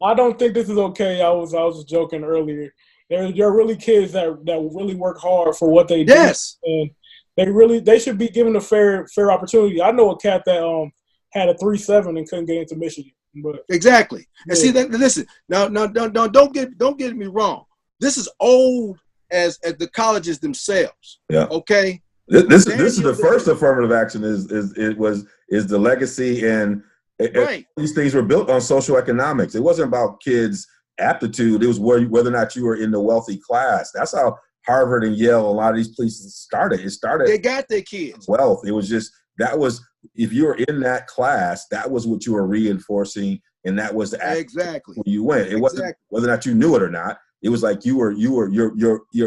I don't think this is okay. I was just joking earlier. There are really kids that really work hard for what they do.
Yes.
And they should be given a fair opportunity. I know a cat that had a 3.7 and couldn't get into Michigan. But
exactly.
Yeah.
And see that, listen, now don't get me wrong. This is old as the colleges themselves.
Yeah.
Okay.
This is the first affirmative action is the legacy, and
right.
These things were built on social economics. It wasn't about kids' aptitude. It was whether or not you were in the wealthy class. That's how Harvard and Yale, a lot of these places started. It started.
They got their kids
wealth. It was just if you were in that class, that was what you were reinforcing, and that was the
exactly
where you went. It wasn't whether or not you knew it or not. It was like your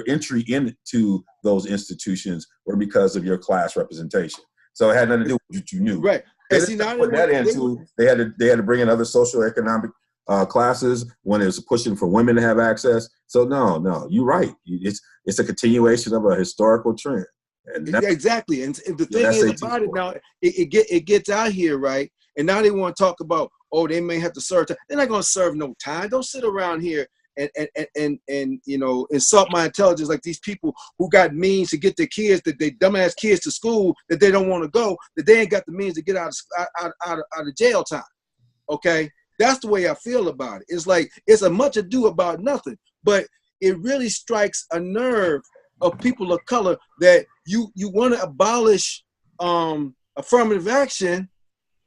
entry into those institutions were because of your class representation. So it had nothing to do with what you knew.
Right.
And see, now they had to bring in other social economic classes when it was pushing for women to have access. So no, you're right. It's a continuation of a historical trend.
Exactly. And the thing is about it now, it gets out here, right? And now they want to talk about, oh, they may have to serve time. They're not going to serve no time. Don't sit around here and you know, insult my intelligence like these people who got means to get their kids, that they dumbass kids to school that they don't want to go, that they ain't got the means to get out of jail time. Okay? That's the way I feel about it. It's like it's a much ado about nothing, but it really strikes a nerve of people of color that you want to abolish affirmative action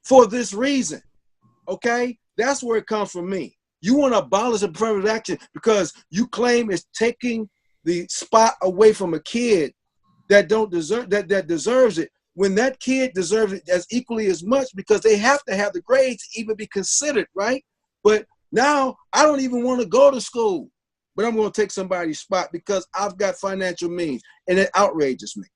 for this reason. Okay? That's where it comes from me. You want to abolish affirmative action because you claim it's taking the spot away from a kid that don't deserve that deserves it, when that kid deserves it as equally as much because they have to have the grades to even be considered, right? But now I don't even want to go to school, but I'm going to take somebody's spot because I've got financial means, and it outrages me.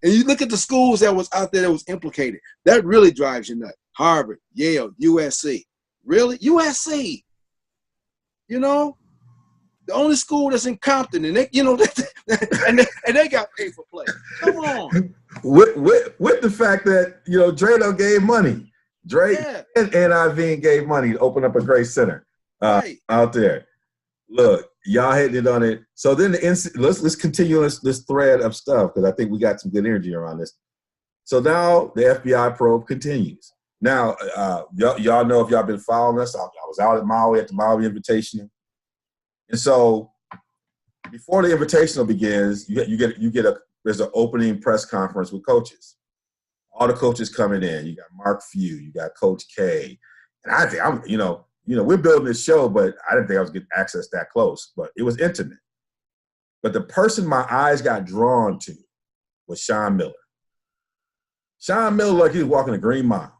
And you look at the schools that was out there that was implicated. That really drives you nuts. Harvard, Yale, USC. Really? USC. You know, the only school that's in Compton, and they, you know, and they got paid for play. Come on.
With the fact that, you know, Drano gave money. Drake and NIV gave money to open up a great center out there. Look, y'all hitting it on it. So then let's continue this thread of stuff because I think we got some good energy around this. So now the FBI probe continues. Now, y'all know if y'all been following us, I was out at Maui at the Maui Invitational. And so before the Invitational begins, there's an opening press conference with coaches. All the coaches coming in. You got Mark Few, you got Coach K. And I think we're building this show, but I didn't think I was getting access that close. But it was intimate. But the person my eyes got drawn to was Sean Miller. Sean Miller, like he was walking a green mile.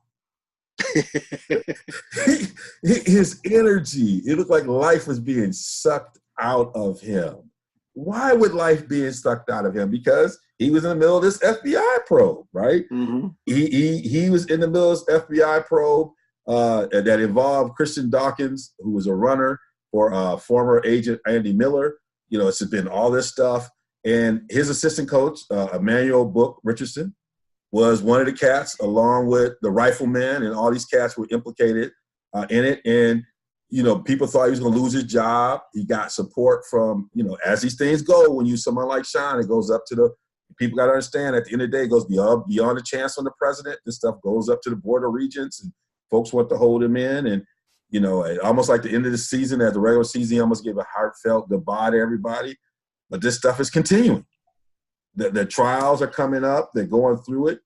His energy, it looked like life was being sucked out of him. Why would life be sucked out of him? Because he was in the middle of this FBI probe, right?
Mm-hmm.
He was in the middle of this FBI probe that involved Christian Dawkins, who was a runner for former agent Andy Miller. You know, it's been all this stuff. And his assistant coach, Emmanuel Book Richardson, was one of the cats, along with the rifleman, and all these cats were implicated in it. And, you know, people thought he was going to lose his job. He got support from, you know, as these things go, when you someone like Sean, it goes up to the people got to understand at the end of the day, it goes beyond the chance on the president. This stuff goes up to the Board of Regents, and folks want to hold him in. And, you know, almost like the end of the season, as the regular season, he almost gave a heartfelt goodbye to everybody. But this stuff is continuing. The trials are coming up. They're going through it.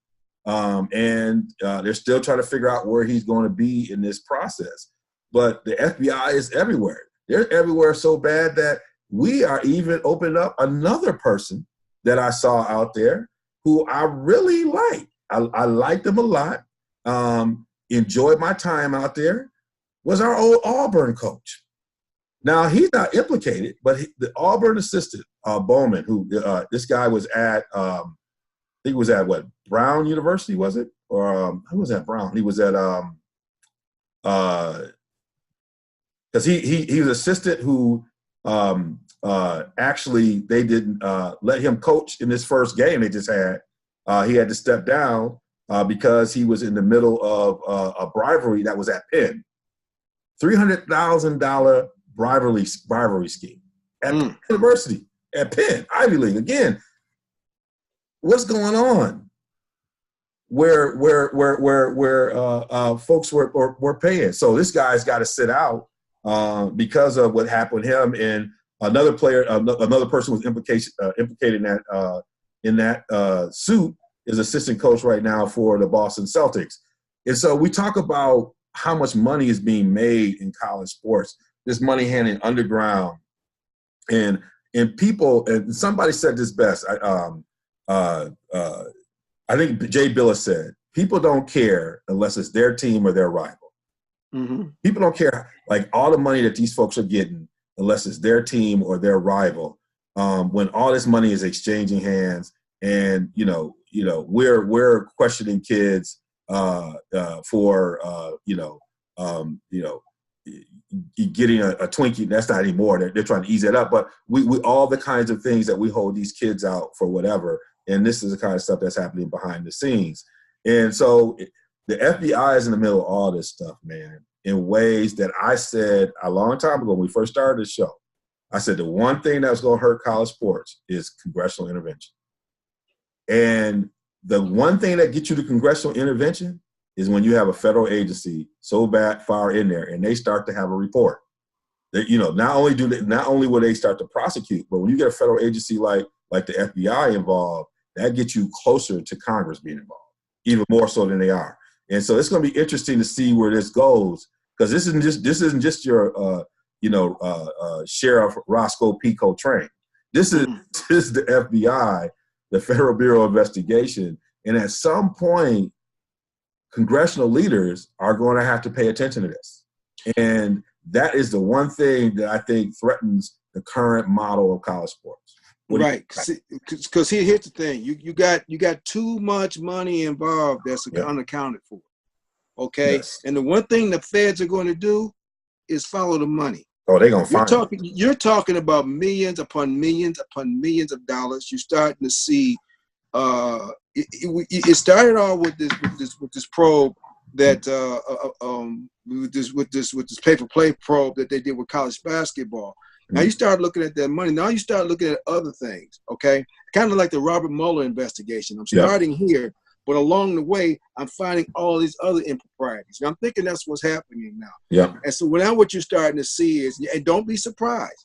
And they're still trying to figure out where he's going to be in this process. But the FBI is everywhere. They're everywhere so bad that we are even opening up another person that I saw out there who I really like. I liked him a lot. Enjoyed my time out there. Was our old Auburn coach. Now, he's not implicated, but the Auburn assistant, Bowman, who this guy was at, I think he was at what, Brown University, was it? Or who was at Brown? He was at, because he was assistant who actually they didn't let him coach in this first game they just had. He had to step down because he was in the middle of a bribery that was at Penn. $300,000 bribery scheme at Penn University, at Penn, Ivy League. Again, what's going on? Where folks were paying. So this guy's got to sit out because of what happened with him. And another person was implicated in that suit is assistant coach right now for the Boston Celtics. And so we talk about how much money is being made in college sports. This money handing underground, and people. And somebody said this best. I think Jay Billis said, "People don't care unless it's their team or their rival."
Mm-hmm.
People don't care, like, all the money that these folks are getting unless it's their team or their rival. When all this money is exchanging hands, and we're questioning kids for getting a Twinkie. That's not anymore. They're trying to ease it up. But we all the kinds of things that we hold these kids out for, whatever. And this is the kind of stuff that's happening behind the scenes. And so the FBI is in the middle of all this stuff, man, in ways that I said a long time ago when we first started the show. I said the one thing that's going to hurt college sports is congressional intervention. And the one thing that gets you to congressional intervention is when you have a federal agency so far in there and they start to have a report. That, not only will they start to prosecute, but when you get a federal agency like the FBI involved, that gets you closer to Congress being involved, even more so than they are. And so it's going to be interesting to see where this goes, because this isn't just your Sheriff Roscoe P. Coltrane. This is the FBI, the Federal Bureau of Investigation, and at some point, congressional leaders are going to have to pay attention to this. And that is the one thing that I think threatens the current model of college sports.
Right, because here's the thing: you got too much money involved that's unaccounted for. Okay, yes. And the one thing the feds are going to do is follow the money.
Oh, they're gonna find it.
You're talking about millions upon millions upon millions of dollars. You're starting to see. It started off with this probe that with this pay-for-play probe that they did with college basketball. Now you start looking at that money. Now you start looking at other things, okay? Kind of like the Robert Mueller investigation. I'm starting here, but along the way, I'm finding all these other improprieties. And I'm thinking that's what's happening now.
Yeah.
And so now what you're starting to see is, and don't be surprised,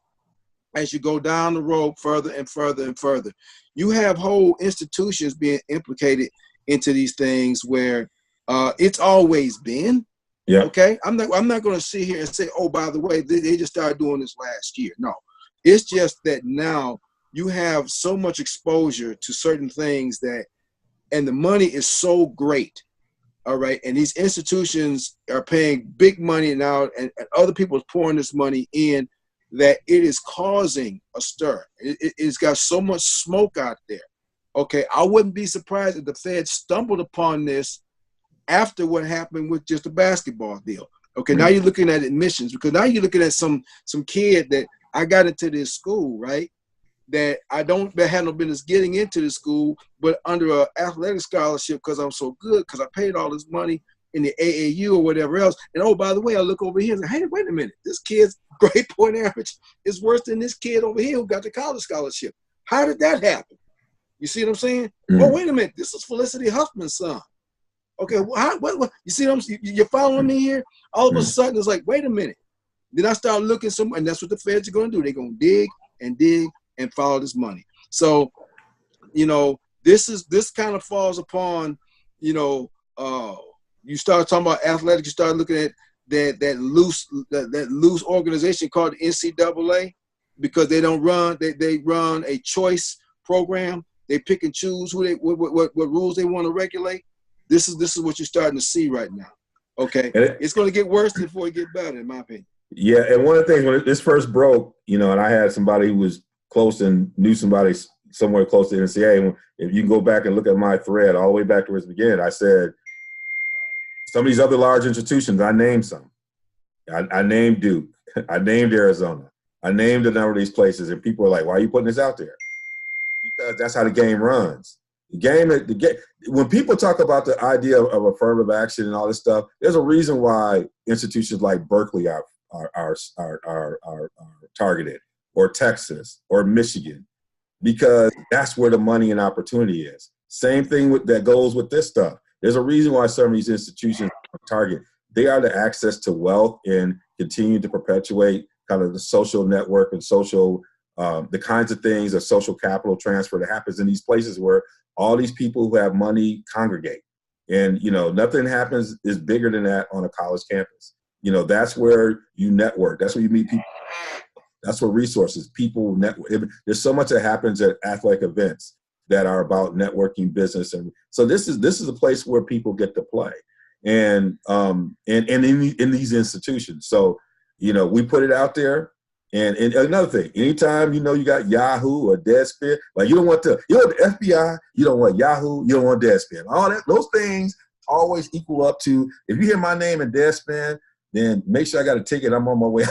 as you go down the road further and further and further, you have whole institutions being implicated into these things where it's always been.
Yeah.
Okay. I'm not going to sit here and say, oh, by the way, they just started doing this last year. No, it's just that now you have so much exposure to certain things and the money is so great. All right. And these institutions are paying big money now, and other people are pouring this money in that it is causing a stir. It's got so much smoke out there. Okay, I wouldn't be surprised if the Fed stumbled upon this after what happened with just the basketball deal. Okay, now you're looking at admissions, because now you're looking at some kid that I got into this school, right? That that had no business getting into the school, but under an athletic scholarship because I'm so good, because I paid all this money in the AAU or whatever else. And oh, by the way, I look over here and say, hey, wait a minute, this kid's grade point average is worse than this kid over here who got the college scholarship. How did that happen? You see what I'm saying? Oh, wait a minute, this is Felicity Huffman's son. Okay, what? You see what you're following me here? All of a sudden, it's like, wait a minute. Then I start looking and that's what the Feds are going to do. They're going to dig and follow this money. So, this kind of falls upon, you start talking about athletics, you start looking at that loose organization called the NCAA, because they don't run, they run a choice program. They pick and choose what rules they want to regulate. This is what you're starting to see right now. Okay, it's going to get worse before it get better, in my opinion.
Yeah, and one of the things when this first broke, and I had somebody who was close and knew somebody somewhere close to the NCAA. If you can go back and look at my thread all the way back to where it began, I said some of these other large institutions. I named some. I named Duke. I named Arizona. I named a number of these places, and people are like, "Why are you putting this out there?" Because that's how the game runs. The game. When people talk about the idea of affirmative action and all this stuff, there's a reason why institutions like Berkeley are targeted, or Texas, or Michigan, because that's where the money and opportunity is. Same thing that goes with this stuff. There's a reason why some of these institutions are target. They are the access to wealth and continue to perpetuate kind of the social network and social, the kinds of things of social capital transfer that happens in these places where all these people who have money congregate. And, nothing happens is bigger than that on a college campus. That's where you network. That's where you meet people. That's where resources, people network. There's so much that happens at athletic events that are about networking, business, and so this is a place where people get to play, and in these institutions. So we put it out there, and another thing, anytime you got Yahoo or Deadspin, like you don't want the FBI, you don't want Yahoo, you don't want Deadspin. All that, those things always equal up to, if you hear my name in Deadspin, then make sure I got a ticket. I'm on my way out.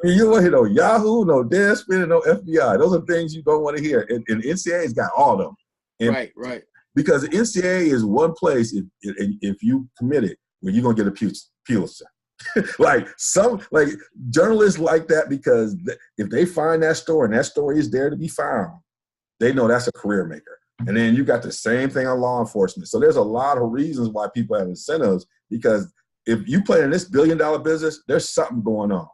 You don't want to hear no Yahoo, no Deadspin, and no FBI. Those are things you don't want to hear. And NCAA's got all of them. And
right.
Because the NCAA is one place, if you commit it, where you're going to get a Pulitzer. like journalists like that, because if they find that story and that story is there to be found, they know that's a career maker. And then you got the same thing on law enforcement. So there's a lot of reasons why people have incentives, because if you play in this $1 billion business, there's something going on,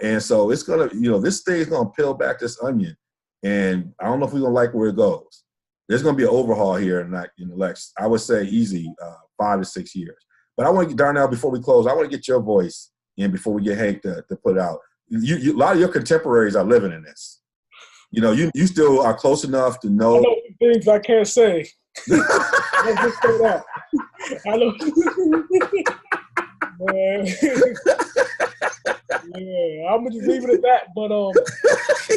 and so it's going to, this thing's going to peel back this onion. And I don't know if we're going to like where it goes. There's going to be an overhaul here in the next, I would say easy 5 to 6 years. But I want to get, Darnell, before we close, I want to get your voice in before we get Hank to put it out. A lot of your contemporaries are living in this. You still are close enough to know.
I know things I can't say. Let's just say that. I know. Man. Yeah, I'm gonna just leave it at that. But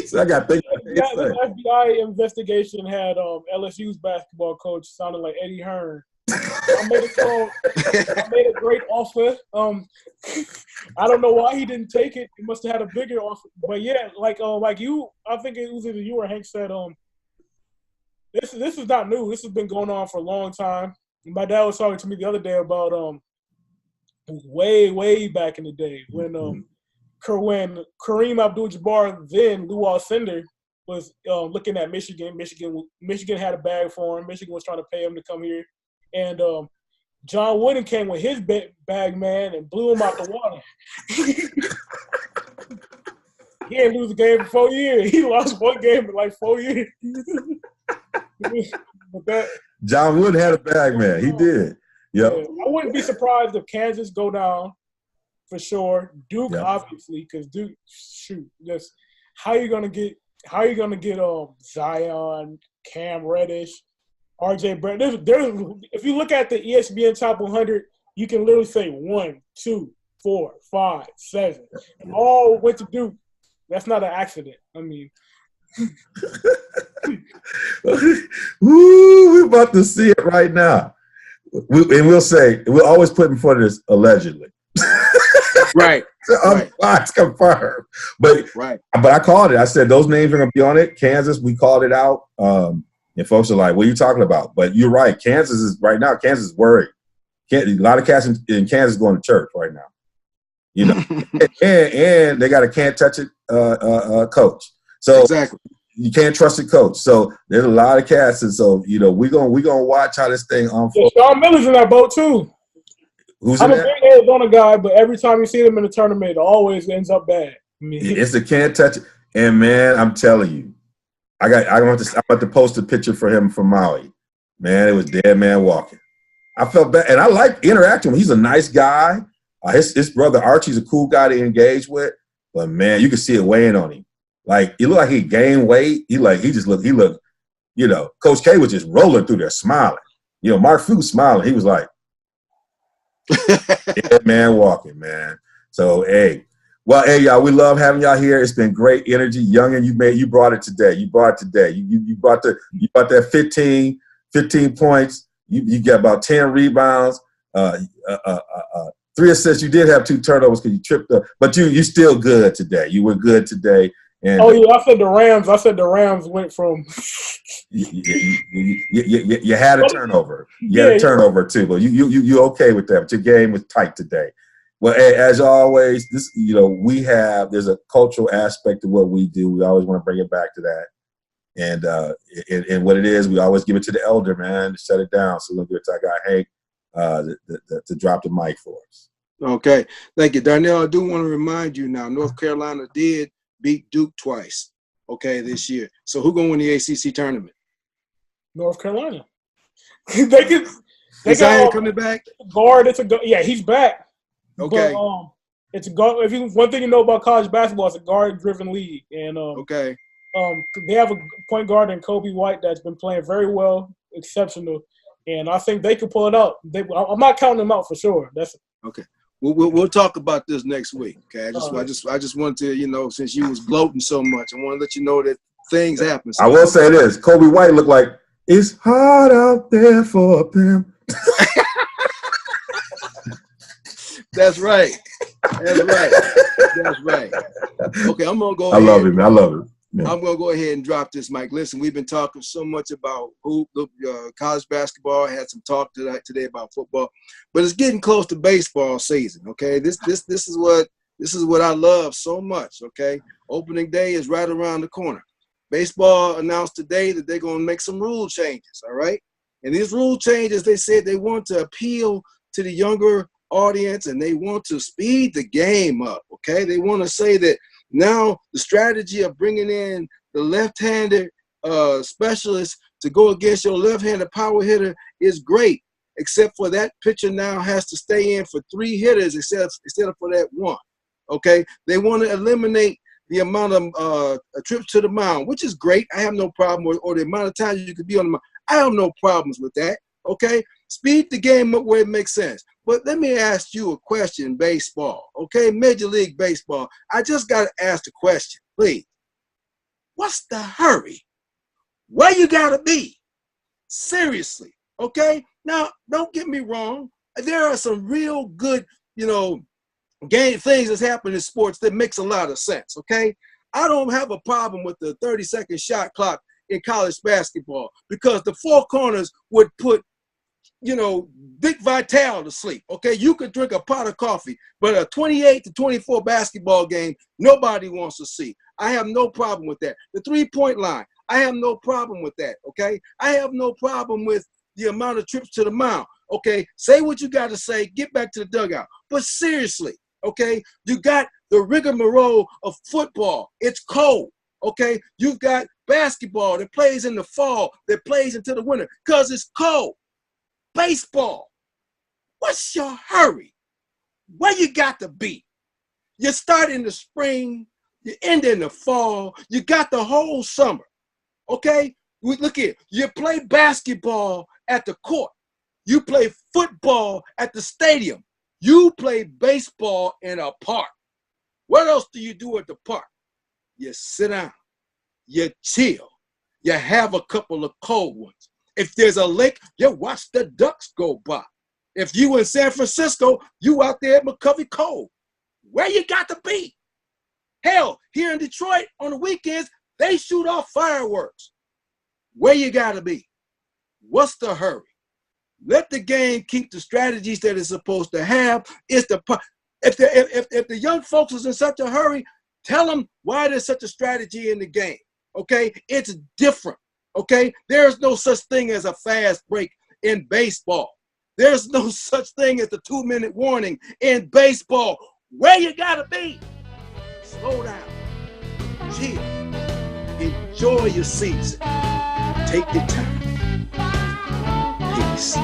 so I got things.
The FBI investigation had LSU's basketball coach sounding like Eddie Hearn. I made a great offer. I don't know why he didn't take it. He must have had a bigger offer. But yeah, like you, I think it was either you or Hank said, this is not new. This has been going on for a long time. And my dad was talking to me the other day about way back in the day when Kareem Abdul-Jabbar, then Lou Alcindor, was looking at Michigan. Michigan had a bag for him. Michigan was trying to pay him to come here. And John Wooden came with his bag man and blew him out the water. He didn't lose a game for 4 years. He lost one game in like 4 years.
John Wooden had a bag man. He did. Yep.
Yeah, I wouldn't be surprised if Kansas go down for sure. Duke, obviously, because Duke, just how you gonna get Zion, Cam Reddish, RJ Barrett. If you look at the ESPN Top 100, you can literally say 1, 2, 4, 5, 7, and all went to Duke. That's not an accident. I mean,
Woo, we're about to see it right now. We'll always put in front of this allegedly.
Right.
It's confirmed. But I called it. I said those names are going to be on it. Kansas, we called it out. And folks are like, what are you talking about? But you're right. Kansas is worried. A lot of cats in Kansas going to church right now. You know, and they got a can't touch it coach. So
exactly.
You can't trust the coach. So there's a lot of cats, and so we're gonna watch how this thing unfolds.
Yeah, Sean Miller's in that boat too. I'm a big Arizona guy, but every time you see them in the tournament, it always ends up bad. I mean,
it's a can't touch it. And man, I'm telling you, I'm about to post a picture for him from Maui. Man, it was dead man walking. I felt bad, and I like interacting with him. He's a nice guy. His brother Archie's a cool guy to engage with, but man, you can see it weighing on him. Like it looked like he gained weight. He looked. Coach K was just rolling through there, smiling. Mark Fu smiling. He was like, dead man walking, man. So hey, y'all, we love having y'all here. It's been great energy. Youngin, you brought it today. You brought that 15 points. You got about 10 rebounds, 3 assists. You did have 2 turnovers because you tripped up, but you still good today. You were good today. And,
I said the Rams. The Rams went from.
You had a turnover. You had a turnover too, but you okay with that? But your game was tight today. Well, as always, there's a cultural aspect of what we do. We always want to bring it back to that, and what it is, we always give it to the elder, man, to shut it down. So we'll give it to our guy Hank to drop the mic for us.
Okay, thank you, Darnell. I do want to remind you now, North Carolina did beat Duke twice, this year. So who's going to win the ACC tournament?
North Carolina. They
Zion coming back?
Guard. He's back.
Okay.
But, it's a guard. One thing you know about college basketball, it's a guard-driven league, and they have a point guard in Kobe White that's been playing very well, exceptional, and I think they could pull it out. I'm not counting them out for sure. That's
okay. We'll talk about this next week. Okay, I just wanted to, since you was gloating so much, I want to let you know that things happen.
I will say this: Kobe White looked like it's hard out there for them.
That's right. Okay, I'm gonna go.
I love it, man. I love it. Yeah.
I'm going to go ahead and drop this mic. Listen, we've been talking so much about college basketball. I had some talk today about football, but it's getting close to baseball season. Okay, this is what I love so much. Okay, opening day is right around the corner. Baseball announced today that they're going to make some rule changes. All right, and these rule changes, they said they want to appeal to the younger audience and they want to speed the game up. Okay, they want to say that. Now, the strategy of bringing in the left-handed specialist to go against your left-handed power hitter is great, except for that pitcher now has to stay in for 3 hitters instead of for that 1. Okay? They want to eliminate the amount of trips to the mound, which is great. I have no problem with, or the amount of times you could be on the mound. I have no problems with that. Okay? Speed the game up where it makes sense. But let me ask you a question, baseball, okay? Major League Baseball. I just got to ask the question, please. What's the hurry? Where you got to be? Seriously, okay? Now, don't get me wrong. There are some real good, game things that's happening in sports that makes a lot of sense, okay? I don't have a problem with the 30-second shot clock in college basketball because the 4 corners would put Dick Vitale to sleep. Okay, you could drink a pot of coffee, but a 28-24 basketball game, nobody wants to see. I have no problem with that. The 3-point line, I have no problem with that. Okay, I have no problem with the amount of trips to the mound. Okay, say what you got to say, get back to the dugout. But seriously, okay, you got the rigmarole of football. It's cold. Okay, you've got basketball that plays in the fall, that plays into the winter because it's cold. Baseball, what's your hurry? Where you got to be? You start in the spring, you end in the fall, you got the whole summer, okay? Look here, you play basketball at the court. You play football at the stadium. You play baseball in a park. What else do you do at the park? You sit down, you chill, you have a couple of cold ones. If there's a lake, you watch the ducks go by. If you in San Francisco, you out there at McCovey Cove. Where you got to be? Hell, here in Detroit on the weekends, they shoot off fireworks. Where you got to be? What's the hurry? Let the game keep the strategies that it's supposed to have. If the young folks is in such a hurry, tell them why there's such a strategy in the game. Okay, it's different. Okay, there's no such thing as a fast break in baseball. There's no such thing as the 2-minute warning in baseball. Where you gotta be? Slow down, chill, enjoy your season, take your time. Peace.